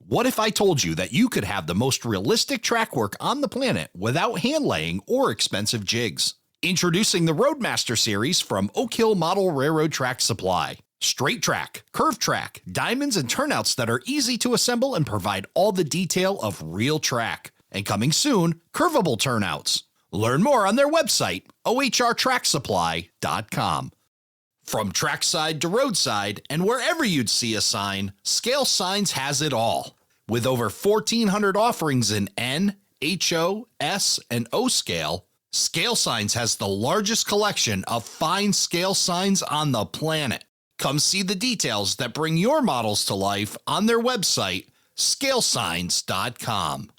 What if I told you that you could have the most realistic track work on the planet without hand laying or expensive jigs? Introducing the Roadmaster series from Oak Hill Model Railroad Track Supply. Straight track, curved track, diamonds and turnouts that are easy to assemble and provide all the detail of real track. And coming soon, curvable turnouts. Learn more on their website, ohrtracksupply.com. From trackside to roadside and wherever you'd see a sign, Scale Signs has it all. With over 1,400 offerings in N, HO, S, and O scale, Scale Signs has the largest collection of fine scale signs on the planet. Come see the details that bring your models to life on their website, scalesigns.com.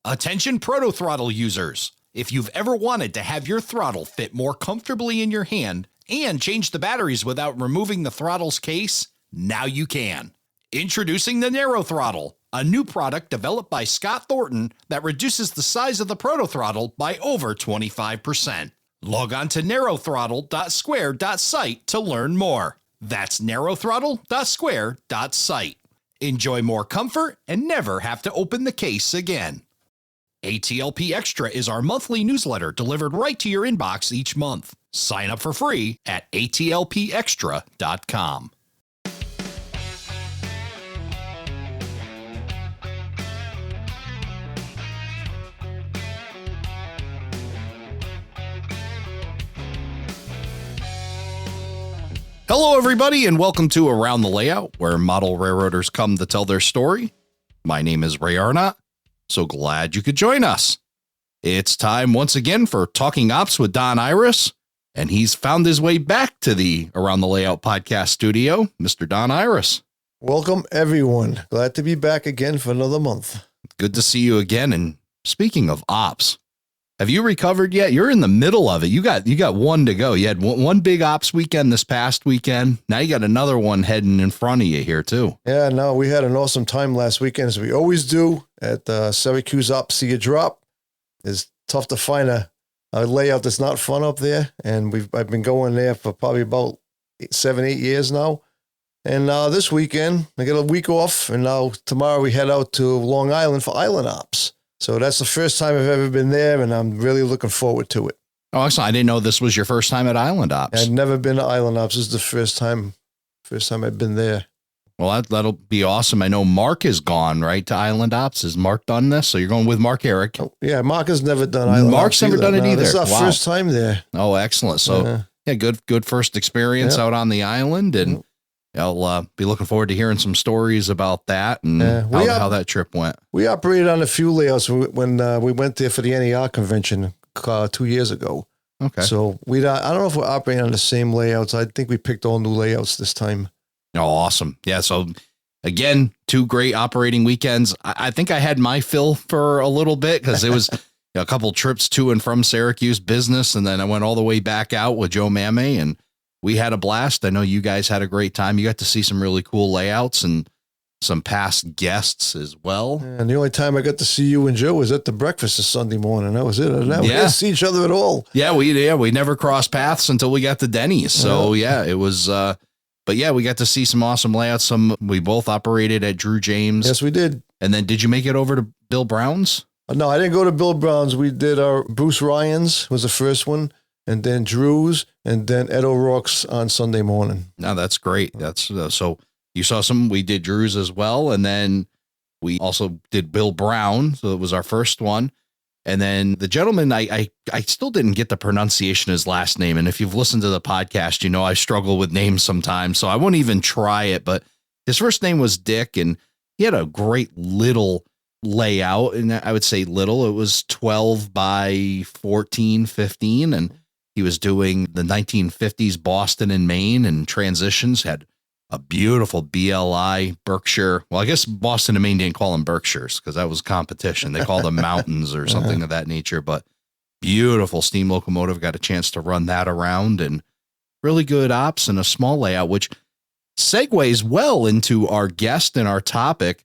Attention Proto Throttle users. If you've ever wanted to have your throttle fit more comfortably in your hand and change the batteries without removing the throttle's case, now you can. Introducing the Narrow Throttle, a new product developed by Scott Thornton that reduces the size of the Proto Throttle by over 25%. Log on to narrowthrottle.square.site to learn more. That's narrowthrottle.square.site. Enjoy more comfort and never have to open the case again. ATLP Extra is our monthly newsletter delivered right to your inbox each month. Sign up for free at atlpextra.com. Hello, everybody, and welcome to Around the Layout, where model railroaders come to tell their story. My name is Ray Arnott. So glad you could join us. It's time once again for Talking Ops with Don Irace, and he's found his way back to the Around the Layout podcast studio, Mr. Don Irace. Welcome, everyone. Glad to be back again for another month. Good to see you again. And speaking of ops, have you recovered yet? You're in the middle of it. You got one to go. You had one big ops weekend this past weekend. Now you got another one heading in front of you here too. Yeah, no, we had an awesome time last weekend, as we always do at Syracuse Ops See a Drop. It's tough to find a layout that's not fun up there, and I've been going there for probably about 7-8 years now. And this weekend I get a week off, and now tomorrow we head out to Long Island for Island Ops. So that's the first time I've ever been there, and I'm really looking forward to it. Oh, excellent. I didn't know this was your first time at Island Ops. I'd never been to Island Ops. This is the first time I've been there. Well, that'll be awesome. I know Mark is gone, right, to Island Ops. Is Mark done this? So you're going with Mark Eric. Oh, yeah, Mark has never done Island Mark's Ops. Mark's never done it either. This is our first time there. Oh, excellent. So, yeah, good first experience out on the island, and I'll be looking forward to hearing some stories about that and how that trip went. We operated on a few layouts when we went there for the NER convention 2 years ago. Okay. So I don't know if we're operating on the same layouts. I think we picked all new layouts this time. Oh, awesome. Yeah. So again, 2 great operating weekends. I think I had my fill for a little bit because it was a couple trips to and from Syracuse business. And then I went all the way back out with Joe Mame, and we had a blast. I know you guys had a great time. You got to see some really cool layouts and some past guests as well. And the only time I got to see you and Joe was at the breakfast this Sunday morning. That was it. We didn't see each other at all. Yeah, we never crossed paths until we got to Denny's. So it was, but yeah, we got to see some awesome layouts. We both operated at Drew James. Yes, we did. And then did you make it over to Bill Brown's? No, I didn't go to Bill Brown's. We did our Bruce Ryan's was the first one, and then Drew's, and then Ed O'Rourke's on Sunday morning. No, that's great. That's so you saw we did Drew's as well. And then we also did Bill Brown. So it was our first one. And then the gentleman, I still didn't get the pronunciation of his last name. And if you've listened to the podcast, you know, I struggle with names sometimes, so I won't even try it, but his first name was Dick, and he had a great little layout. And I would say little, it was 12 by 14, 15. And he was doing the 1950s Boston and Maine and transitions, had a beautiful BLI Berkshire. Well, I guess Boston and Maine didn't call them Berkshires because that was competition. They called them mountains or something of that nature, but beautiful steam locomotive. Got a chance to run that around, and really good ops and a small layout, which segues well into our guest and our topic.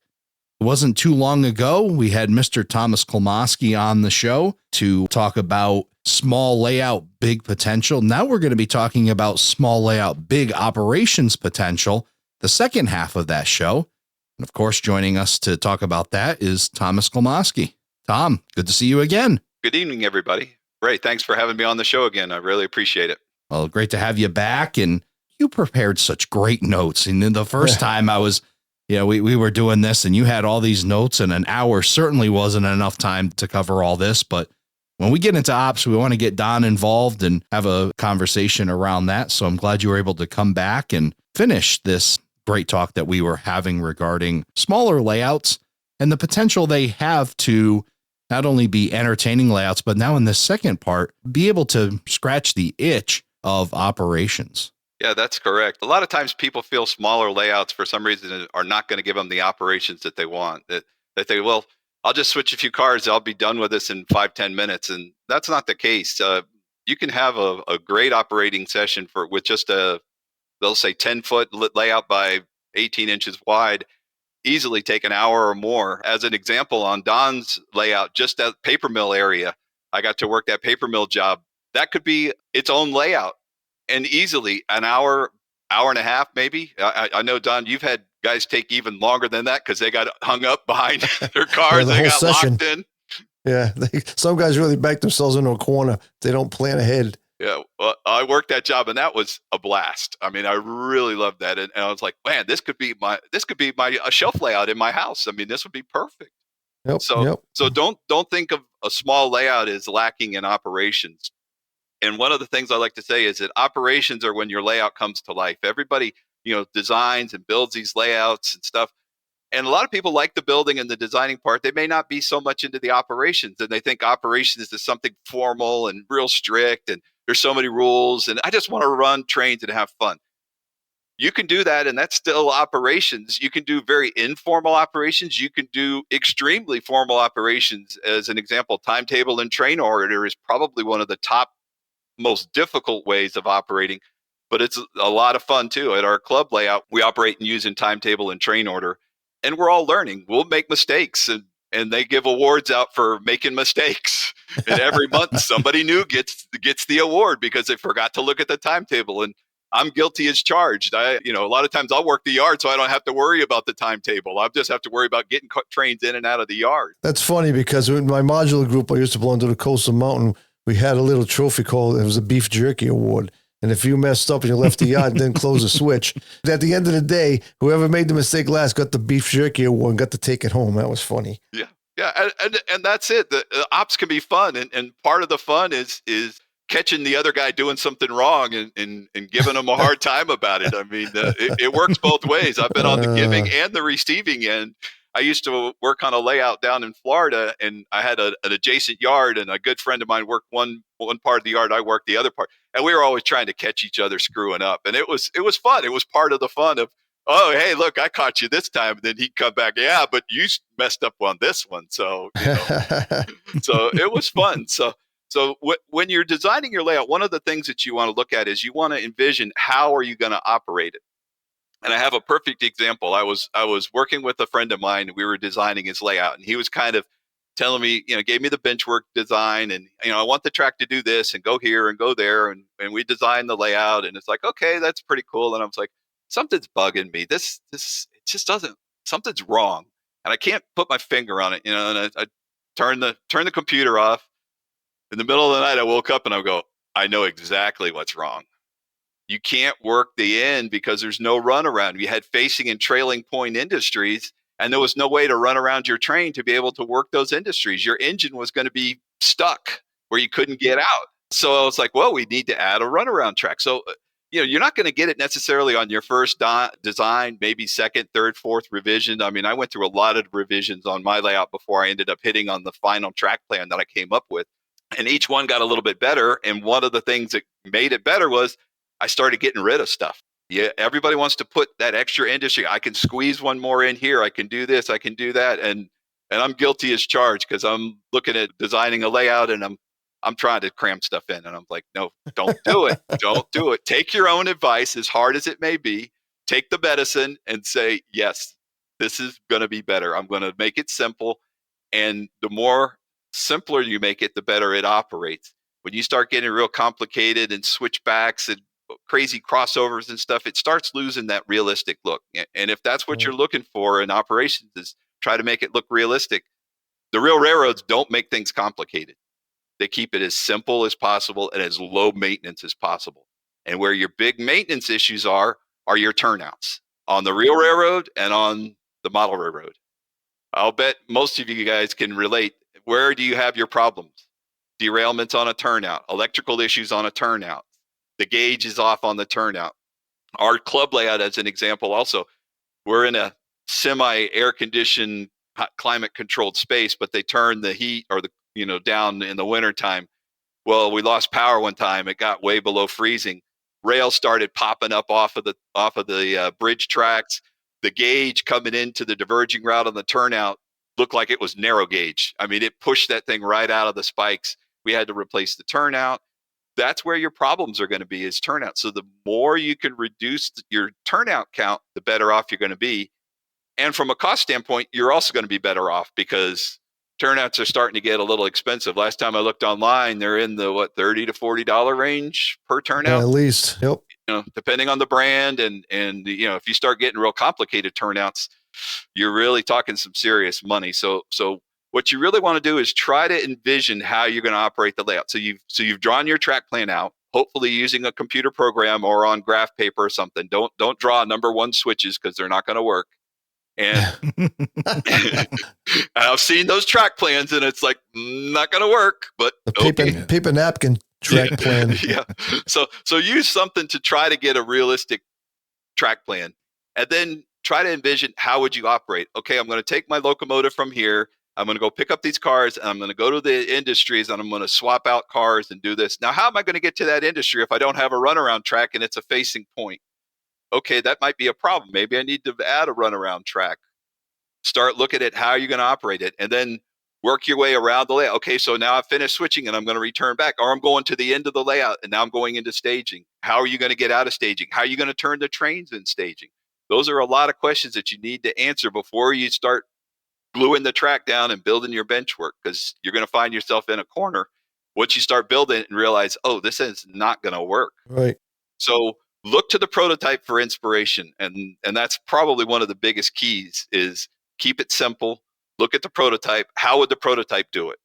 It wasn't too long ago, we had Mr. Thomas Klimoski on the show to talk about small layout, big potential. Now we're going to be talking about small layout, big operations potential, the second half of that show. And of course, joining us to talk about that is Thomas Klimoski. Tom, good to see you again. Good evening, everybody. Ray, thanks for having me on the show again. I really appreciate it. Well, great to have you back. And you prepared such great notes. And then the first time I was, we were doing this and you had all these notes, and an hour certainly wasn't enough time to cover all this. But when we get into ops, we want to get Don involved and have a conversation around that. So I'm glad you were able to come back and finish this great talk that we were having regarding smaller layouts and the potential they have to not only be entertaining layouts, but now in the second part, be able to scratch the itch of operations. Yeah, that's correct. A lot of times people feel smaller layouts for some reason are not going to give them the operations that they want. That they, well, I'll just switch a few cars. I'll be done with this in 5-10 minutes. And that's not the case. You can have a great operating session with just they'll say 10-foot layout by 18 inches wide, easily take an hour or more. As an example, on Don's layout, just that paper mill area, I got to work that paper mill job. That could be its own layout, and easily an hour and a half, maybe. I know, Don, you've had guys take even longer than that because they got hung up behind their cars. They got session. Locked in. Yeah, some guys really back themselves into a corner. They don't plan ahead. Yeah, well, I worked that job, and that was a blast. I mean, I really loved that, and I was like, man, this could be my a shelf layout in my house. I mean, this would be perfect. Yep, so don't think of a small layout as lacking in operations. And one of the things I like to say is that operations are when your layout comes to life. Everybody, designs and builds these layouts and stuff. And a lot of people like the building and the designing part. They may not be so much into the operations, and they think operations is something formal and real strict, and there's so many rules, and I just want to run trains and have fun. You can do that, and that's still operations. You can do very informal operations. You can do extremely formal operations. As an example, timetable and train order is probably one of the top most difficult ways of operating, but it's a lot of fun too. At our club layout, we operate and use in timetable and train order, and we're all learning. We'll make mistakes, and they give awards out for making mistakes. And every month somebody new gets the award because they forgot to look at the timetable. And I'm guilty as charged. A lot of times I'll work the yard so I don't have to worry about the timetable. I just have to worry about getting trains in and out of the yard. That's funny because in my modular group, I used to belong to the Coastal Mountain. We had a little trophy called, it was a beef jerky award. And if you messed up and you left the yard and didn't close the switch, at the end of the day, whoever made the mistake last got the beef jerky award and got to take it home. That was funny. Yeah. Yeah. And that's it. The ops can be fun. And part of the fun is catching the other guy doing something wrong and giving them a hard time about it. I mean, it works both ways. I've been on the giving and the receiving end. I used to work on a layout down in Florida, and I had an adjacent yard, and a good friend of mine worked one part of the yard. I worked the other part, and we were always trying to catch each other screwing up. And it was fun. It was part of the fun of, oh, hey, look, I caught you this time. And then he'd come back, yeah, but you messed up on this one. So, so it was fun. So when you're designing your layout, one of the things that you want to look at is you want to envision how are you going to operate it. And I have a perfect example. I was working with a friend of mine, and we were designing his layout, and he was kind of telling me, gave me the benchwork design, and I want the track to do this and go here and go there, and we designed the layout, and it's like, okay, that's pretty cool. And I was like, something's bugging me. This it just doesn't. Something's wrong, and I can't put my finger on it. And I turned the computer off. In the middle of the night, I woke up and I go, I know exactly what's wrong. You can't work the end because there's no runaround. You had facing and trailing point industries, and there was no way to run around your train to be able to work those industries. Your engine was going to be stuck where you couldn't get out. So I was like, well, we need to add a runaround track. So, you're not going to get it necessarily on your first design, maybe second, third, fourth revision. I mean, I went through a lot of revisions on my layout before I ended up hitting on the final track plan that I came up with. And each one got a little bit better. And one of the things that made it better was I started getting rid of stuff. Yeah, everybody wants to put that extra industry. I can squeeze one more in here. I can do this. I can do that. And I'm guilty as charged because I'm looking at designing a layout and I'm trying to cram stuff in. And I'm like, no, don't do it. Don't do it. Take your own advice, as hard as it may be. Take the medicine and say, yes, this is going to be better. I'm going to make it simple. And the more simpler you make it, the better it operates. When you start getting real complicated and switchbacks and crazy crossovers and stuff, it starts losing that realistic look. And if that's what Right. you're looking for in operations, is try to make it look realistic. The real railroads don't make things complicated. They keep it as simple as possible and as low maintenance as possible. And where your big maintenance issues are your turnouts on the real railroad and on the model railroad. I'll bet most of you guys can relate. Where do you have your problems? Derailments on a turnout, electrical issues on a turnout. The gauge is off on the turnout. Our club layout, as an example, also, we're in a semi-air conditioned, climate controlled space, but they turn the heat or the down in the wintertime. Well, we lost power one time. It got way below freezing. Rails started popping up off of the bridge tracks. The gauge coming into the diverging route on the turnout looked like it was narrow gauge. I mean, it pushed that thing right out of the spikes. We had to replace the turnout. That's where your problems are going to be, is turnout. So the more you can reduce your turnout count, the better off you're going to be. And from a cost standpoint, you're also going to be better off, because turnouts are starting to get a little expensive. Last time I looked online, they're in the $30 to $40 range per turnout. At least, yep. Depending on the brand, and if you start getting real complicated turnouts, you're really talking some serious money. So what you really want to do is try to envision how you're going to operate the layout. So you've drawn your track plan out, hopefully using a computer program or on graph paper or something. Don't draw number one switches, because they're not going to work. And I've seen those track plans, and it's like, not going to work. But the paper napkin track plan. Yeah. So use something to try to get a realistic track plan, and then try to envision, how would you operate? Okay, I'm going to take my locomotive from here. I'm going to go pick up these cars, and I'm going to go to the industries, and I'm going to swap out cars and do this. Now, how am I going to get to that industry if I don't have a runaround track and it's a facing point? Okay, that might be a problem. Maybe I need to add a runaround track. Start looking at how you're going to operate it, and then work your way around the layout. Okay, so now I've finished switching, and I'm going to return back, or I'm going to the end of the layout, and now I'm going into staging. How are you going to get out of staging? How are you going to turn the trains in staging? Those are a lot of questions that you need to answer before you start gluing the track down and building your bench work, because you're going to find yourself in a corner once you start building it and realize, oh, this is not going to work. Right. So look to the prototype for inspiration. And that's probably one of the biggest keys, is keep it simple. Look at the prototype. How would the prototype do it?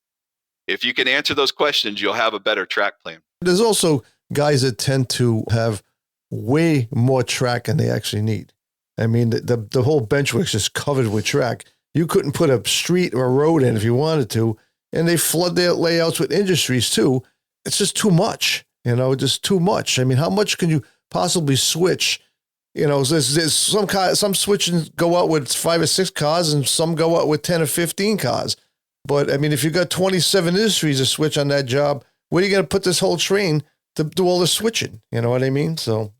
If you can answer those questions, you'll have a better track plan. There's also guys that tend to have way more track than they actually need. I mean, the whole benchwork's just covered with track. You couldn't put a street or a road in if you wanted to, and they flood their layouts with industries too. It's just too much, just too much. I mean, how much can you possibly switch? There's some switching go out with 5 or 6 cars, and some go out with 10 or 15 cars. But I mean, if you got 27 industries to switch on that job, where are you going to put this whole train to do all the switching? You know what I mean? So,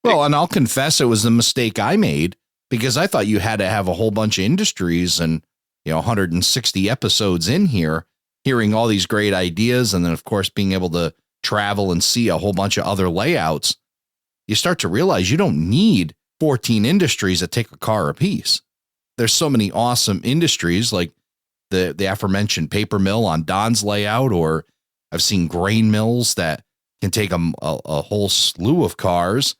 well, and I'll confess, it was the mistake I made, because I thought you had to have a whole bunch of industries and 160 episodes in here, hearing all these great ideas, and then of course being able to travel and see a whole bunch of other layouts. You start to realize you don't need 14 industries that take a car apiece. There's so many awesome industries, like the aforementioned paper mill on Don's layout, or I've seen grain mills that can take a whole slew of cars,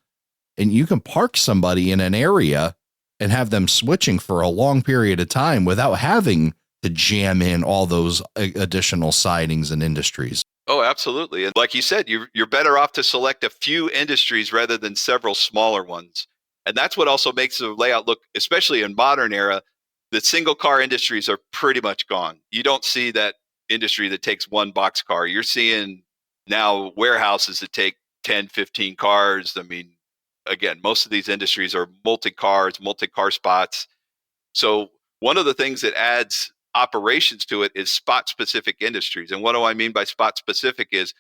and you can park somebody in an area and have them switching for a long period of time without having to jam in all those additional sidings and industries. Oh, absolutely. And like you said, you're better off to select a few industries rather than several smaller ones. And that's what also makes the layout look, especially in modern era, the single car industries are pretty much gone. You don't see that industry that takes one box car. You're seeing now warehouses that take 10, 15 cars. I mean, again, most of these industries are multi-car spots. So one of the things that adds operations to it is spot specific industries. And what do I mean by spot specific is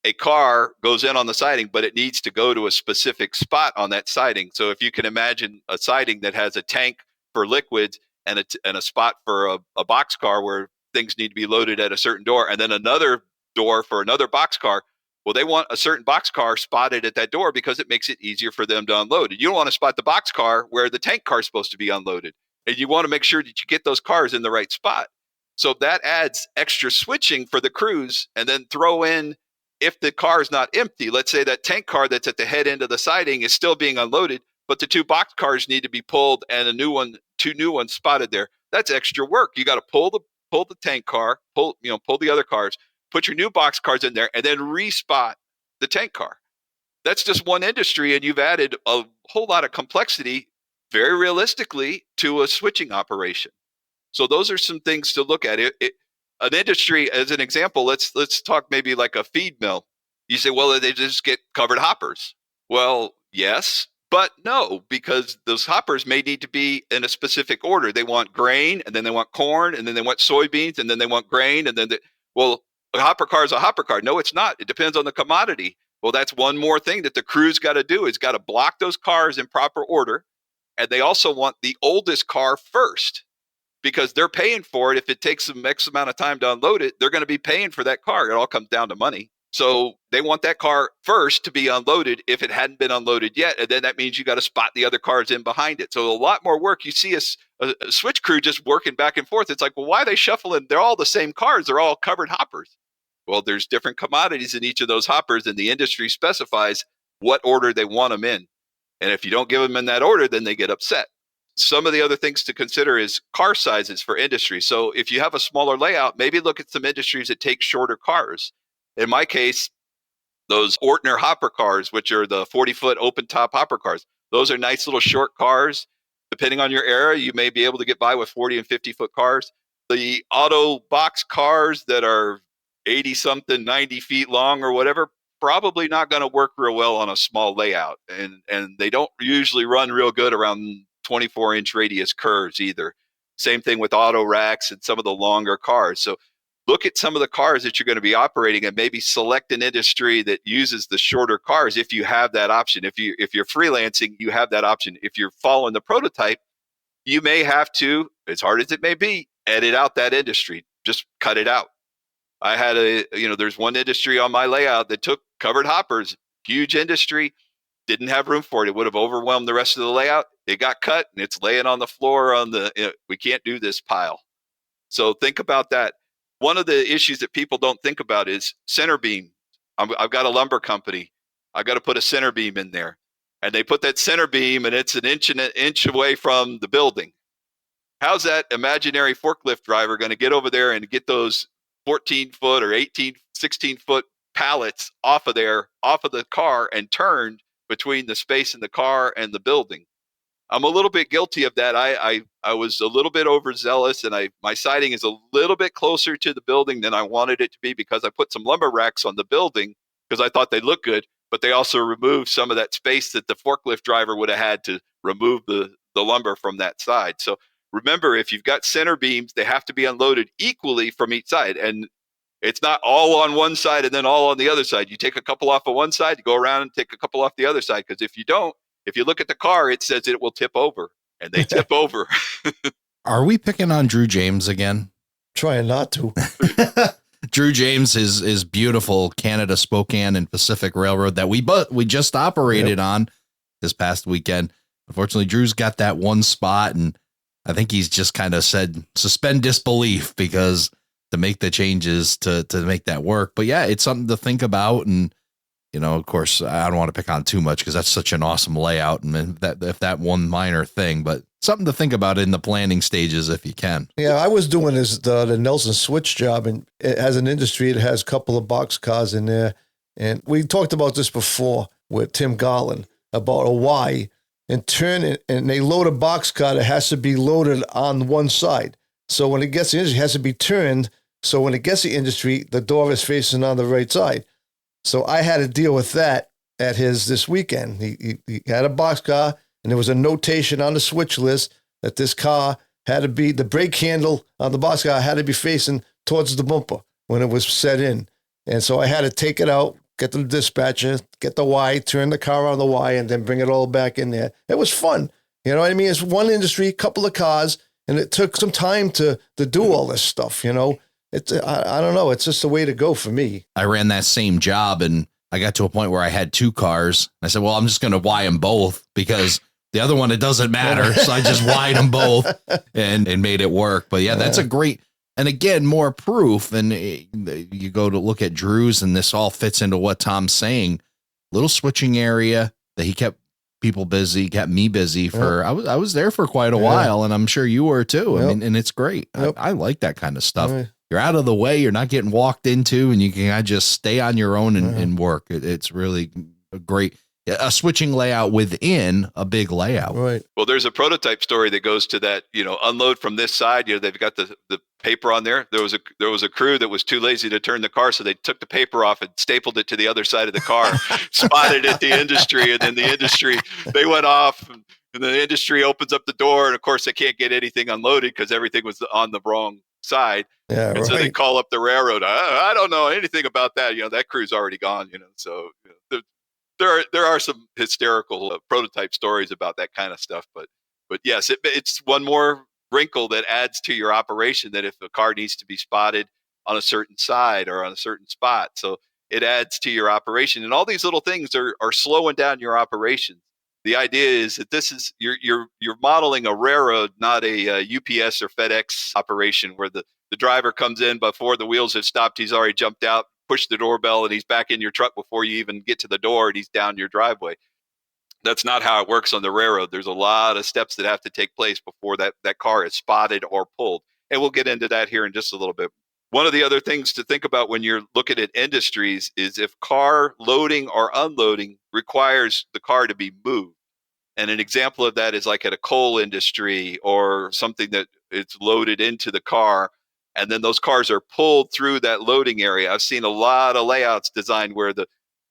a car goes in on the siding, but it needs to go to a specific spot on that siding. So if you can imagine a siding that has a tank for liquids and a spot for a box car where things need to be loaded at a certain door, and then another door for another box car. Well, they want a certain box car spotted at that door because it makes it easier for them to unload. And you don't want to spot the box car where the tank car is supposed to be unloaded. And you want to make sure that you get those cars in the right spot. So that adds extra switching for the crews, and then throw in if the car is not empty, let's say that tank car that's at the head end of the siding is still being unloaded, but the 2 box cars need to be pulled and 2 new ones spotted there. That's extra work. You got to pull the tank car, pull the other cars, put your new box cars in there, and then respot the tank car. That's just one industry, and you've added a whole lot of complexity, very realistically, to a switching operation. So those are some things to look at. An industry, as an example, let's talk maybe like a feed mill. You say, well, they just get covered hoppers. Well, yes, but no, because those hoppers may need to be in a specific order. They want grain, and then they want corn, and then they want soybeans, and then they want grain, and then a hopper car is a hopper car. No, it's not. It depends on the commodity. Well, that's one more thing that the crew's got to do, is got to block those cars in proper order. And they also want the oldest car first, because they're paying for it. If it takes them X amount of time to unload it, they're going to be paying for that car. It all comes down to money. So they want that car first to be unloaded if it hadn't been unloaded yet. And then that means you got to spot the other cars in behind it. So a lot more work. You see a switch crew just working back and forth. It's like, well, why are they shuffling? They're all the same cars. They're all covered hoppers. Well, there's different commodities in each of those hoppers, and the industry specifies what order they want them in. And if you don't give them in that order, then they get upset. Some of the other things to consider is car sizes for industry. So if you have a smaller layout, maybe look at some industries that take shorter cars. In my case, those Ortner hopper cars, which are the 40-foot open top hopper cars, those are nice little short cars. Depending on your era, you may be able to get by with 40 and 50-foot cars. The auto box cars that are 80-something, 90 feet long or whatever, probably not going to work real well on a small layout. And they don't usually run real good around 24-inch radius curves either. Same thing with auto racks and some of the longer cars. So look at some of the cars that you're going to be operating and maybe select an industry that uses the shorter cars if you have that option. If you're freelancing, you have that option. If you're following the prototype, you may have to, as hard as it may be, edit out that industry. Just cut it out. I had there's one industry on my layout that took covered hoppers, huge industry, didn't have room for it. It would have overwhelmed the rest of the layout. It got cut and it's laying on the floor we can't do this pile. So think about that. One of the issues that people don't think about is center beam. I've got a lumber company. I've got to put a center beam in there. And they put that center beam and it's an inch away from the building. How's that imaginary forklift driver going to get over there and get those 14-foot or 16-foot pallets off of the car and turned between the space in the car and the building? I'm a little bit guilty of that. I was a little bit overzealous, and my siding is a little bit closer to the building than I wanted it to be, because I put some lumber racks on the building because I thought they looked good, but they also removed some of that space that the forklift driver would have had to remove the lumber from that side. So remember, if you've got center beams, they have to be unloaded equally from each side. And it's not all on one side and then all on the other side. You take a couple off of one side, you go around and take a couple off the other side. Because if you don't, if you look at the car, it says it will tip over, and they tip over. Are we picking on Drew James again? Trying not to. Drew James is beautiful Canada Spokane and Pacific Railroad that we just operated on this past weekend. Unfortunately, Drew's got that one spot, and I think he's just kind of said suspend disbelief because to make the changes to make that work. But yeah, it's something to think about. And, of course, I don't want to pick on too much because that's such an awesome layout. And if that one minor thing, but something to think about in the planning stages if you can. Yeah, I was doing the Nelson switch job, and it has an industry. It has a couple of box cars in there. And we talked about this before with Tim Garland about a Y. And and they load a box car that has to be loaded on one side. So when it gets the industry, it has to be turned. So when it gets the industry, the door is facing on the right side. So I had to deal with that at his this weekend. He had a box car, and there was a notation on the switch list that this car had to be, the brake handle on the box car had to be facing towards the bumper when it was set in. And so I had to take it out, get the dispatcher, get the Y, turn the car on the Y, and then bring it all back in there. It was fun. You know what I mean? It's one industry, couple of cars, and it took some time to do all this stuff, It's I don't know. It's just the way to go for me. I ran that same job, and I got to a point where I had two cars. I said, well, I'm just going to Y them both because the other one, it doesn't matter. So I just Y'd them both and made it work. But yeah, that's a great And again, more proof. And you go to look at Drew's, and this all fits into what Tom's saying. Little switching area that he kept people busy, kept me busy for. Yep. I was there for quite a while, and I'm sure you were too. Yep. I mean, and it's great. Yep. I like that kind of stuff. Right. You're out of the way. You're not getting walked into, and you can just stay on your own and work. It's really a great. A switching layout within a big layout. Right. Well, there's a prototype story that goes to that, unload from this side. They've got the paper on there. There was a crew that was too lazy to turn the car, so they took the paper off and stapled it to the other side of the car, spotted at the industry, and then the industry, they went off, and the industry opens up the door, and of course they can't get anything unloaded because everything was on the wrong side. Yeah, and right. So they call up the railroad. I don't know anything about that. That crew's already gone. So there are some hysterical prototype stories about that kind of stuff, but yes, it's one more wrinkle that adds to your operation, that if a car needs to be spotted on a certain side or on a certain spot, so it adds to your operation. And all these little things are slowing down your operation. The idea is that this is you're modeling a railroad, not a UPS or FedEx operation where the driver comes in before the wheels have stopped. He's already jumped out, pushed the doorbell, and he's back in your truck before you even get to the door, and he's down your driveway. That's not how it works on the railroad. There's a lot of steps that have to take place before that car is spotted or pulled. And we'll get into that here in just a little bit. One of the other things to think about when you're looking at industries is if car loading or unloading requires the car to be moved. And an example of that is like at a coal industry or something that it's loaded into the car, and then those cars are pulled through that loading area. I've seen a lot of layouts designed where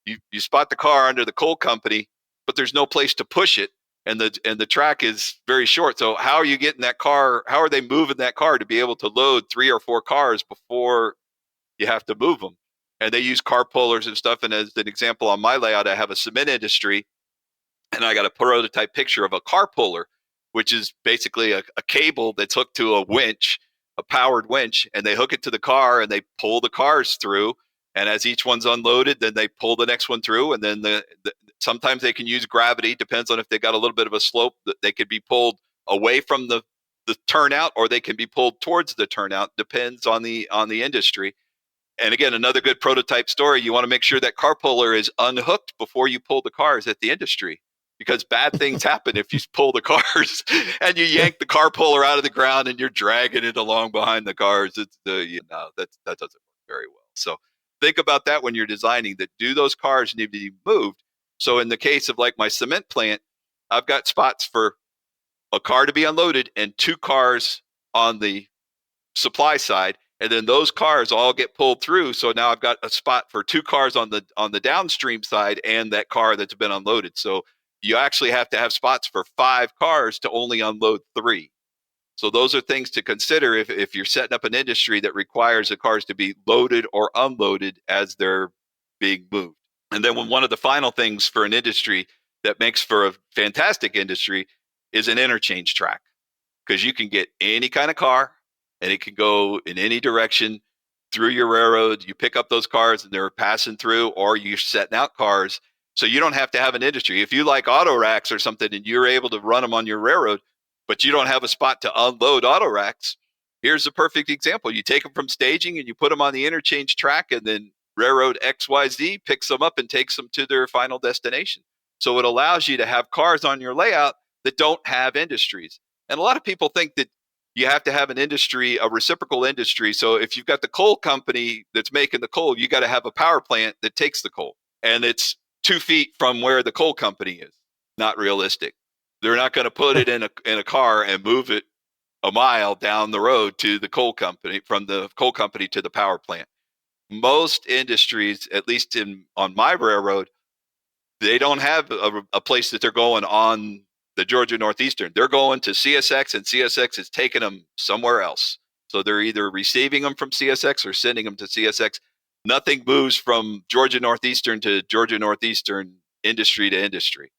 you spot the car under the coal company, but there's no place to push it, and the track is very short. So how are you getting that car? How are they moving that car to be able to load 3 or 4 cars before you have to move them? And they use car pullers and stuff. And as an example on my layout, I have a cement industry, and I got a prototype picture of a car puller, which is basically a cable that's hooked to a winch, a powered winch, and they hook it to the car and they pull the cars through. And as each one's unloaded, then they pull the next one through. And then sometimes they can use gravity, depends on if they got a little bit of a slope, that they could be pulled away from the turnout, or they can be pulled towards the turnout, depends on the industry. And again, another good prototype story, you want to make sure that car puller is unhooked before you pull the cars at the industry, because bad things happen if you pull the cars and you yank the car puller out of the ground and you're dragging it along behind the cars. That doesn't work very well. So think about that when you're designing, that do those cars need to be moved. So in the case of like my cement plant, I've got spots for a car to be unloaded and 2 cars on the supply side. And then those cars all get pulled through. So now I've got a spot for 2 cars on the downstream side and that car that's been unloaded. So you actually have to have spots for 5 cars to only unload 3. So those are things to consider if you're setting up an industry that requires the cars to be loaded or unloaded as they're being moved. And then one of the final things for an industry that makes for a fantastic industry is an interchange track, because you can get any kind of car and it can go in any direction through your railroad. You pick up those cars and they're passing through, or you're setting out cars. So you don't have to have an industry. If you like auto racks or something and you're able to run them on your railroad, but you don't have a spot to unload auto racks, here's a perfect example. You take them from staging and you put them on the interchange track, and then railroad XYZ picks them up and takes them to their final destination. So it allows you to have cars on your layout that don't have industries. And a lot of people think that you have to have an industry, a reciprocal industry. So if you've got the coal company that's making the coal, you got to have a power plant that takes the coal. And it's 2 feet from where the coal company is. Not realistic. They're not going to put it in a car and move it a mile down the road to the coal company, from the coal company to the power plant. Most industries, at least on my railroad, they don't have a place that they're going on the Georgia Northeastern. They're going to CSX, and CSX is taking them somewhere else. So they're either receiving them from CSX or sending them to CSX. Nothing moves from Georgia Northeastern to Georgia Northeastern, industry to industry.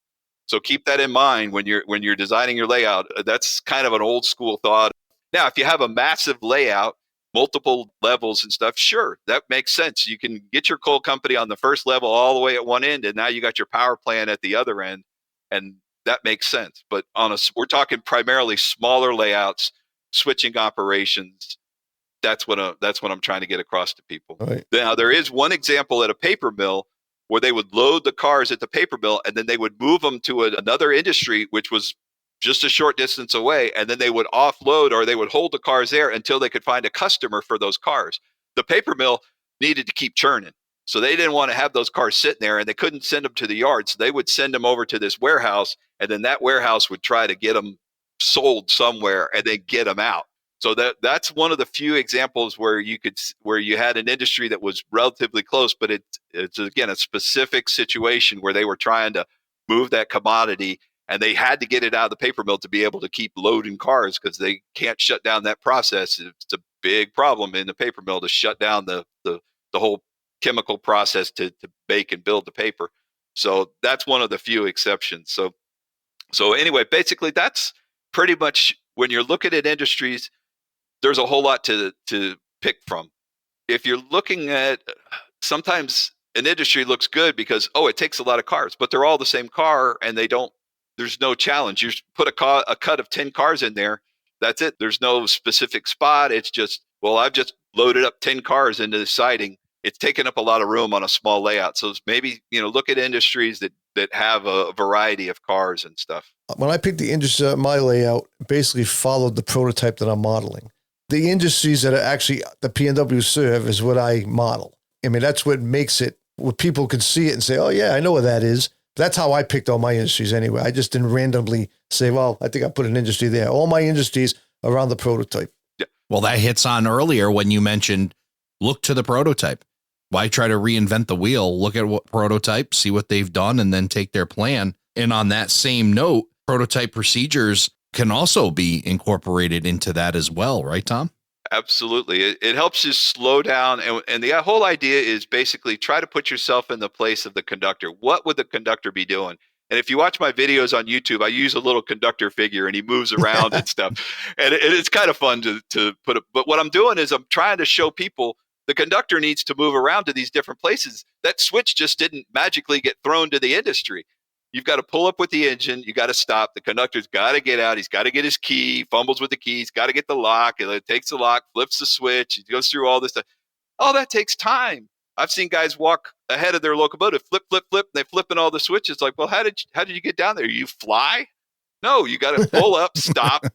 So keep that in mind when you're designing your layout. That's kind of an old school thought. Now, if you have a massive layout, multiple levels and stuff, sure, that makes sense. You can get your coal company on the first level all the way at one end, and now you got your power plant at the other end, and that makes sense. But we're talking primarily smaller layouts, switching operations, That's what I'm trying to get across to people. Right. Now, there is one example at a paper mill where they would load the cars at the paper mill and then they would move them to another industry, which was just a short distance away. And then they would offload, or they would hold the cars there until they could find a customer for those cars. The paper mill needed to keep churning. So they didn't want to have those cars sitting there, and they couldn't send them to the yard. So they would send them over to this warehouse, and then that warehouse would try to get them sold somewhere and then get them out. So that's one of the few examples where you had an industry that was relatively close, but it's again a specific situation where they were trying to move that commodity, and they had to get it out of the paper mill to be able to keep loading cars, because they can't shut down that process. It's a big problem in the paper mill to shut down the whole chemical process to bake and build the paper. So that's one of the few exceptions. So anyway, basically that's pretty much, when you're looking at industries, there's a whole lot to pick from. If you're looking at, sometimes an industry looks good because, it takes a lot of cars, but they're all the same car and there's no challenge. You put a cut of 10 cars in there, that's it. There's no specific spot. It's just, I've just loaded up 10 cars into the siding. It's taking up a lot of room on a small layout. So maybe, look at industries that have a variety of cars and stuff. When I picked the industry, my layout basically followed the prototype that I'm modeling. The industries that are actually the P&W serve is what I model. I mean, that's what makes it, where people can see it and say, oh yeah, I know what that is. That's how I picked all my industries anyway. I just didn't randomly say, I think I put an industry there. All my industries around the prototype. Yeah. Well, that hits on earlier when you mentioned, look to the prototype. Why try to reinvent the wheel? Look at what prototype, see what they've done, and then take their plan. And on that same note, prototype procedures can also be incorporated into that as well, right, Tom? Absolutely. It helps you slow down. And the whole idea is basically try to put yourself in the place of the conductor. What would the conductor be doing? And if you watch my videos on YouTube, I use a little conductor figure and he moves around and stuff. And it's kind of fun to put it. But what I'm doing is I'm trying to show people the conductor needs to move around to these different places. That switch just didn't magically get thrown to the industry. You've got to pull up with the engine. You got to stop. The conductor's got to get out. He's got to get his key, fumbles with the keys, got to get the lock. It takes the lock, flips the switch. He goes through all this stuff. All that takes time. I've seen guys walk ahead of their locomotive, flip, and they flipping all the switches. Like, well, how did you get down there? You fly? No, you got to pull up, stop,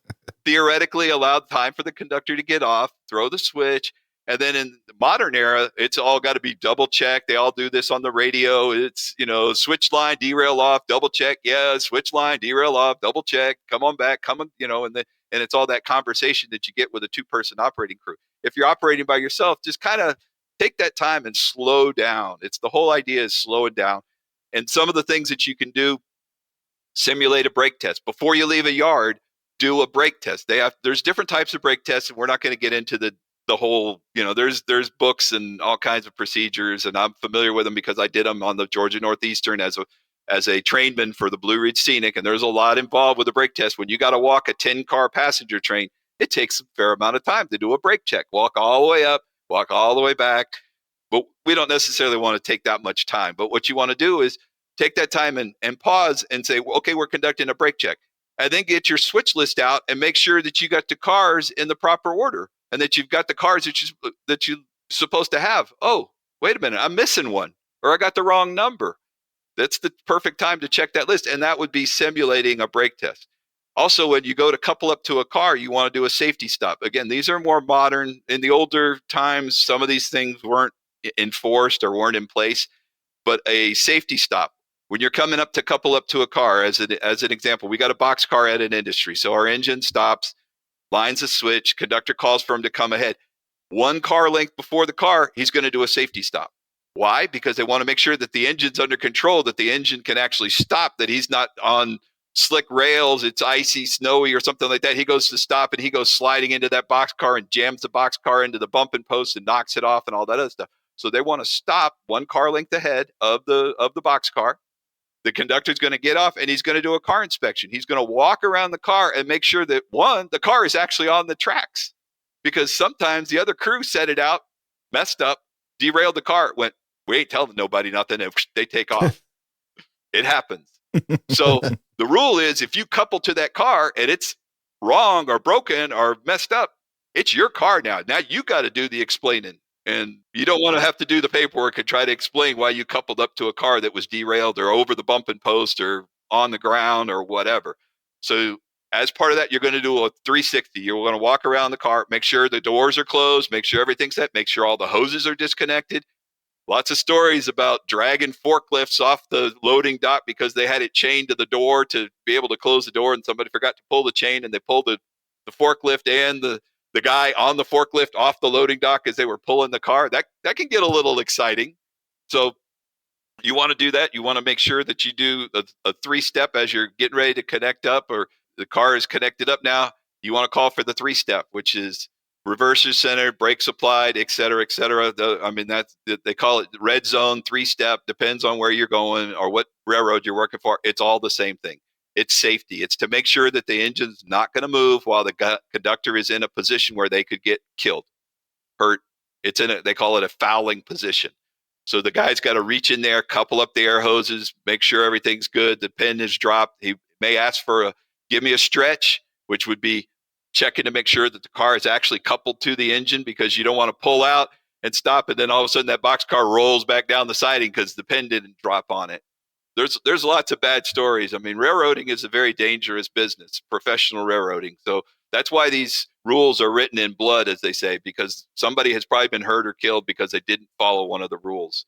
theoretically allow time for the conductor to get off, throw the switch. And then in the modern era, it's all got to be double checked. They all do this on the radio. It's, switch line, derail off, double check. Yeah, switch line, derail off, double check. Come on back, and it's all that conversation that you get with a two-person operating crew. If you're operating by yourself, just kind of take that time and slow down. It's the whole idea is slow it down. And some of the things that you can do, simulate a brake test. Before you leave a yard, do a brake test. There's different types of brake tests, and we're not going to get into the whole, there's books and all kinds of procedures, and I'm familiar with them because I did them on the Georgia Northeastern as a trainman for the Blue Ridge Scenic. And there's a lot involved with a brake test. When you got to walk a 10-car passenger train, it takes a fair amount of time to do a brake check. Walk all the way up, walk all the way back. But we don't necessarily want to take that much time. But what you want to do is take that time and pause and say, well, okay, we're conducting a brake check. And then get your switch list out and make sure that you got the cars in the proper order, and that you've got the cars that you're supposed to have. Oh, wait a minute, I'm missing one, or I got the wrong number. That's the perfect time to check that list, and that would be simulating a brake test. Also, when you go to couple up to a car, you want to do a safety stop. Again, these are more modern. In the older times, some of these things weren't enforced or weren't in place, but a safety stop. When you're coming up to couple up to a car, as an example, we got a box car at an industry. So our engine stops, lines a switch, conductor calls for him to come ahead. One car length before the car, he's going to do a safety stop. Why? Because they want to make sure that the engine's under control, that the engine can actually stop, that he's not on slick rails, it's icy, snowy, or something like that. He goes to stop and he goes sliding into that box car and jams the box car into the bumping post and knocks it off and all that other stuff. So they want to stop one car length ahead of the box car. The conductor's going to get off and he's going to do a car inspection. He's going to walk around the car and make sure that, one, the car is actually on the tracks, because sometimes the other crew set it out, messed up, derailed the car, went, we ain't telling nobody nothing, and they take off. It happens. So the rule is, if you couple to that car and it's wrong or broken or messed up, It's your car now. Now you got to do the explaining. And you don't want to have to do the paperwork and try to explain why you coupled up to a car that was derailed or over the bumping post or on the ground or whatever. So as part of that, you're going to do a 360. You're going to walk around the car, make sure the doors are closed, make sure everything's set, make sure all the hoses are disconnected. Lots of stories about dragging forklifts off the loading dock because they had it chained to the door to be able to close the door, and somebody forgot to pull the chain, and they pulled the forklift and the guy on the forklift off the loading dock as they were pulling the car. That can get a little exciting. So you want to do that. You want to make sure that you do a 3-step as you're getting ready to connect up, or the car is connected up now. You want to call for the 3-step, which is reverser centered, brakes applied, et cetera, et cetera. They call it red zone 3-step, depends on where you're going or what railroad you're working for. It's all the same thing. It's safety. It's to make sure that the engine's not going to move while the conductor is in a position where they could get killed, hurt. They call it a fouling position. So the guy's got to reach in there, couple up the air hoses, make sure everything's good. The pin is dropped. He may ask for give me a stretch, which would be checking to make sure that the car is actually coupled to the engine, because you don't want to pull out and stop, and then all of a sudden that boxcar rolls back down the siding because the pin didn't drop on it. There's lots of bad stories. I mean, railroading is a very dangerous business, professional railroading. So that's why these rules are written in blood, as they say, because somebody has probably been hurt or killed because they didn't follow one of the rules.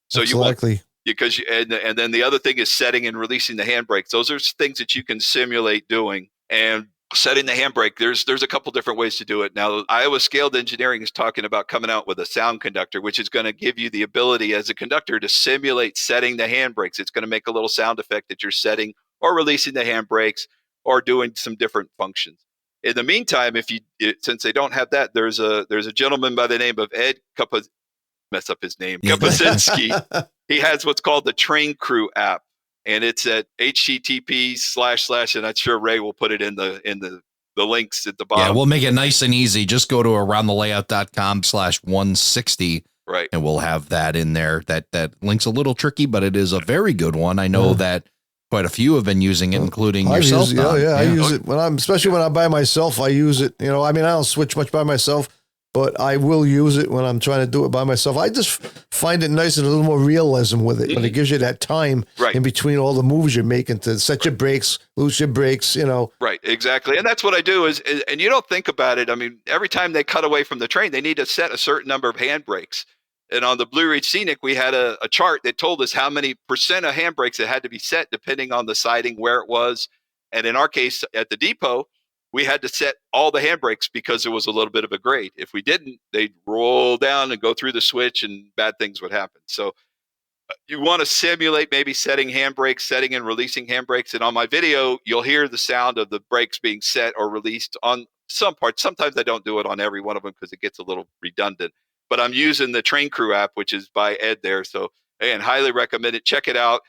So exactly. And then the other thing is setting and releasing the handbrakes. Those are things that you can simulate doing. And setting the handbrake, there's a couple different ways to do it. Now, Iowa Scaled Engineering is talking about coming out with a sound conductor, which is going to give you the ability as a conductor to simulate setting the handbrakes. It's going to make a little sound effect that you're setting or releasing the handbrakes or doing some different functions. In the meantime, since they don't have that, there's a gentleman by the name of Ed Kapasinski. He has what's called the Train Crew app, and it's at http:// and I'm sure Ray will put it in the links at the bottom. Yeah, we'll make it nice and easy. Just go to aroundthelayout.com/160. Right. And we'll have that in there. That link's a little tricky, but it is a very good one. I know that quite a few have been using it, including yourself. I use it especially when I'm by myself. I use it. I mean, I don't switch much by myself, but I will use it when I'm trying to do it by myself. I just find it nice and a little more realism with it, but it gives you that time in between all the moves you're making to set your brakes, loose your brakes, Right, exactly. And that's what I do and you don't think about it. I mean, every time they cut away from the train, they need to set a certain number of handbrakes. And on the Blue Ridge Scenic, we had a chart that told us how many percent of handbrakes that had to be set depending on the siding, where it was. And in our case, at the depot, we had to set all the handbrakes because there was a little bit of a grade. If we didn't, they'd roll down and go through the switch and bad things would happen. So you want to simulate maybe setting handbrakes, setting and releasing handbrakes. And on my video, you'll hear the sound of the brakes being set or released on some parts. Sometimes I don't do it on every one of them because it gets a little redundant. But I'm using the Train Crew app, which is by Ed there. So, again, highly recommend it. Check it out.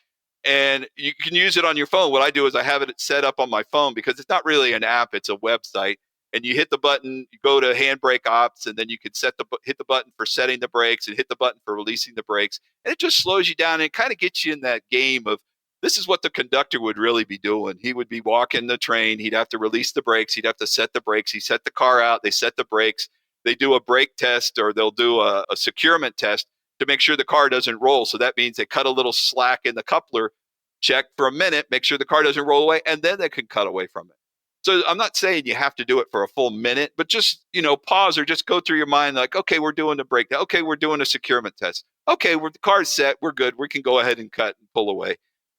And you can use it on your phone. What I do is I have it set up on my phone because it's not really an app. It's a website. And you hit the button, you go to handbrake ops, and then you can hit the button for setting the brakes and hit the button for releasing the brakes. And it just slows you down and it kind of gets you in that game of this is what the conductor would really be doing. He would be walking the train. He'd have to release the brakes. He'd have to set the brakes. He set the car out. They set the brakes. They do a brake test or they'll do a securement test to make sure the car doesn't roll. So that means they cut a little slack in the coupler, check for a minute, make sure the car doesn't roll away, and then they can cut away from it. So I'm not saying you have to do it for a full minute, but just, pause or just go through your mind like, okay, we're doing the brake. Okay, we're doing a securement test. Okay, the car's set. We're good. We can go ahead and cut and pull away.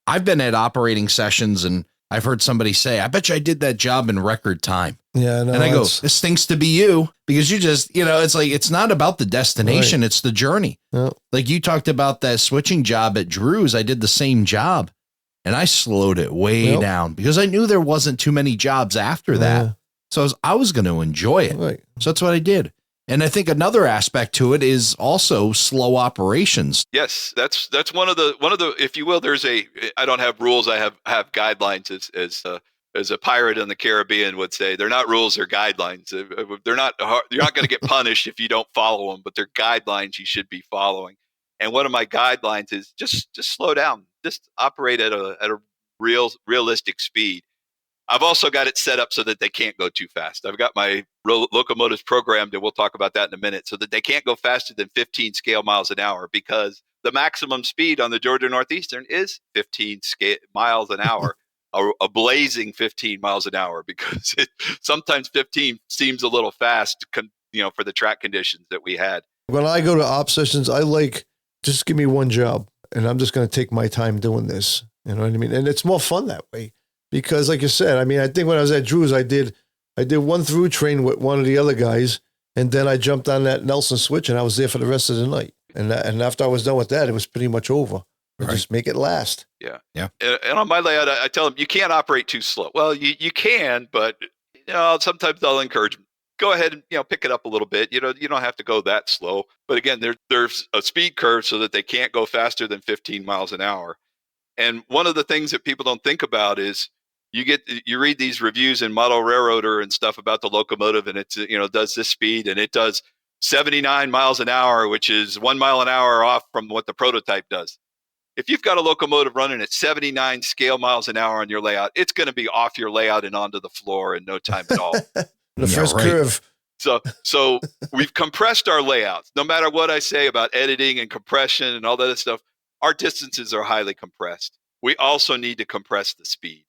I've been at operating sessions and I've heard somebody say, I bet you I did that job in record time. Yeah, no, and I go, this stinks to be you because you just, it's like, it's not about the destination. Right. It's the journey. Yeah. Like you talked about that switching job at Drew's. I did the same job and I slowed it way down because I knew there wasn't too many jobs after that. Yeah. So I was going to enjoy it. Right. So that's what I did. And I think another aspect to it is also slow operations. Yes, that's one of the if you will, I don't have rules, I have guidelines as a pirate in the Caribbean would say. They're not rules, they're guidelines. They're not hard, you're not going to get punished if you don't follow them, but they're guidelines you should be following. And one of my guidelines is just slow down. Just operate at a realistic speed. I've also got it set up so that they can't go too fast. I've got my locomotives programmed, and we'll talk about that in a minute, so that they can't go faster than 15 scale miles an hour, because the maximum speed on the Georgia Northeastern is 15 miles an hour, a blazing 15 miles an hour, because sometimes 15 seems a little fast, for the track conditions that we had. When I go to op sessions, I like, just give me one job, and I'm just going to take my time doing this. You know what I mean? And it's more fun that way. Because like you said, I mean, I think when I was at Drew's, I did one through train with one of the other guys, and then I jumped on that Nelson switch, and I was there for the rest of the night. And after I was done with that, it was pretty much over. Right. Just make it last. Yeah. And on my layout, I tell them, you can't operate too slow. Well, you can, but sometimes I'll encourage them, go ahead and pick it up a little bit. You don't have to go that slow. But again, there's a speed curve so that they can't go faster than 15 miles an hour. And one of the things that people don't think about is, you read these reviews in Model Railroader and stuff about the locomotive, and it's does this speed, and it does 79 miles an hour, which is 1 mile an hour off from what the prototype does. If you've got a locomotive running at 79 scale miles an hour on your layout, it's going to be off your layout and onto the floor in no time at all. First curve. So we've compressed our layouts. No matter what I say about editing and compression and all that stuff, our distances are highly compressed. We also need to compress the speed.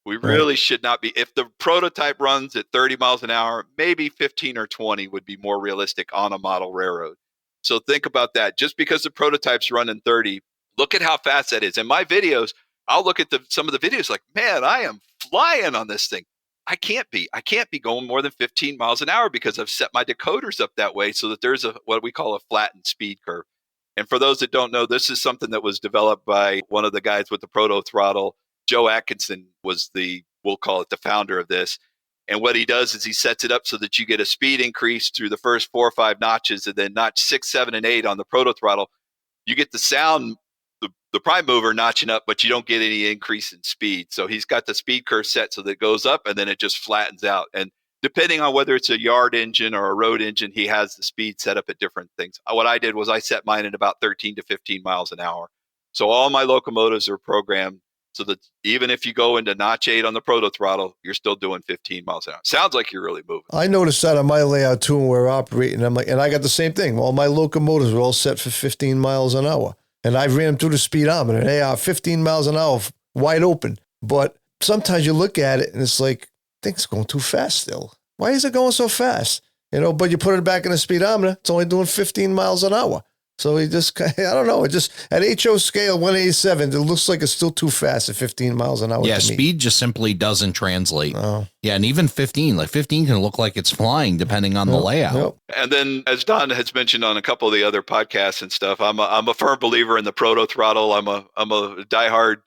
We really should not be. If the prototype runs at 30 miles an hour, maybe 15 or 20 would be more realistic on a model railroad. So think about that. Just because the prototype's running 30, look at how fast that is. In my videos, I'll look at some of the videos like, man, I am flying on this thing. I can't be going more than 15 miles an hour because I've set my decoders up that way so that there's what we call a flattened speed curve. And for those that don't know, this is something that was developed by one of the guys with the proto throttle. Joe Atkinson was we'll call it the founder of this. And what he does is he sets it up so that you get a speed increase through the first 4 or 5 notches, and then notch 6, 7, and 8 on the proto throttle. You get the sound, the prime mover notching up, but you don't get any increase in speed. So he's got the speed curve set so that it goes up and then it just flattens out. And depending on whether it's a yard engine or a road engine, he has the speed set up at different things. What I did was I set mine at about 13 to 15 miles an hour. So all my locomotives are programmed so that even if you go into notch 8 on the proto throttle, you're still doing 15 miles an hour. Sounds like you're really moving. I noticed that on my layout too when we're operating. I'm like, and I got the same thing. All my locomotives were all set for 15 miles an hour. And I ran them through the speedometer, and they are 15 miles an hour, wide open. But sometimes you look at it, and it's like, things going too fast still. Why is it going so fast? But you put it back in the speedometer, it's only doing 15 miles an hour. So I don't know. It just, at HO scale 187, it looks like it's still too fast at 15 miles an hour. Yeah, speed just simply doesn't translate. Oh. Yeah, and even 15 can look like it's flying depending on the layout. Yep. And then, as Don has mentioned on a couple of the other podcasts and stuff, I'm a firm believer in the proto throttle. I'm a diehard.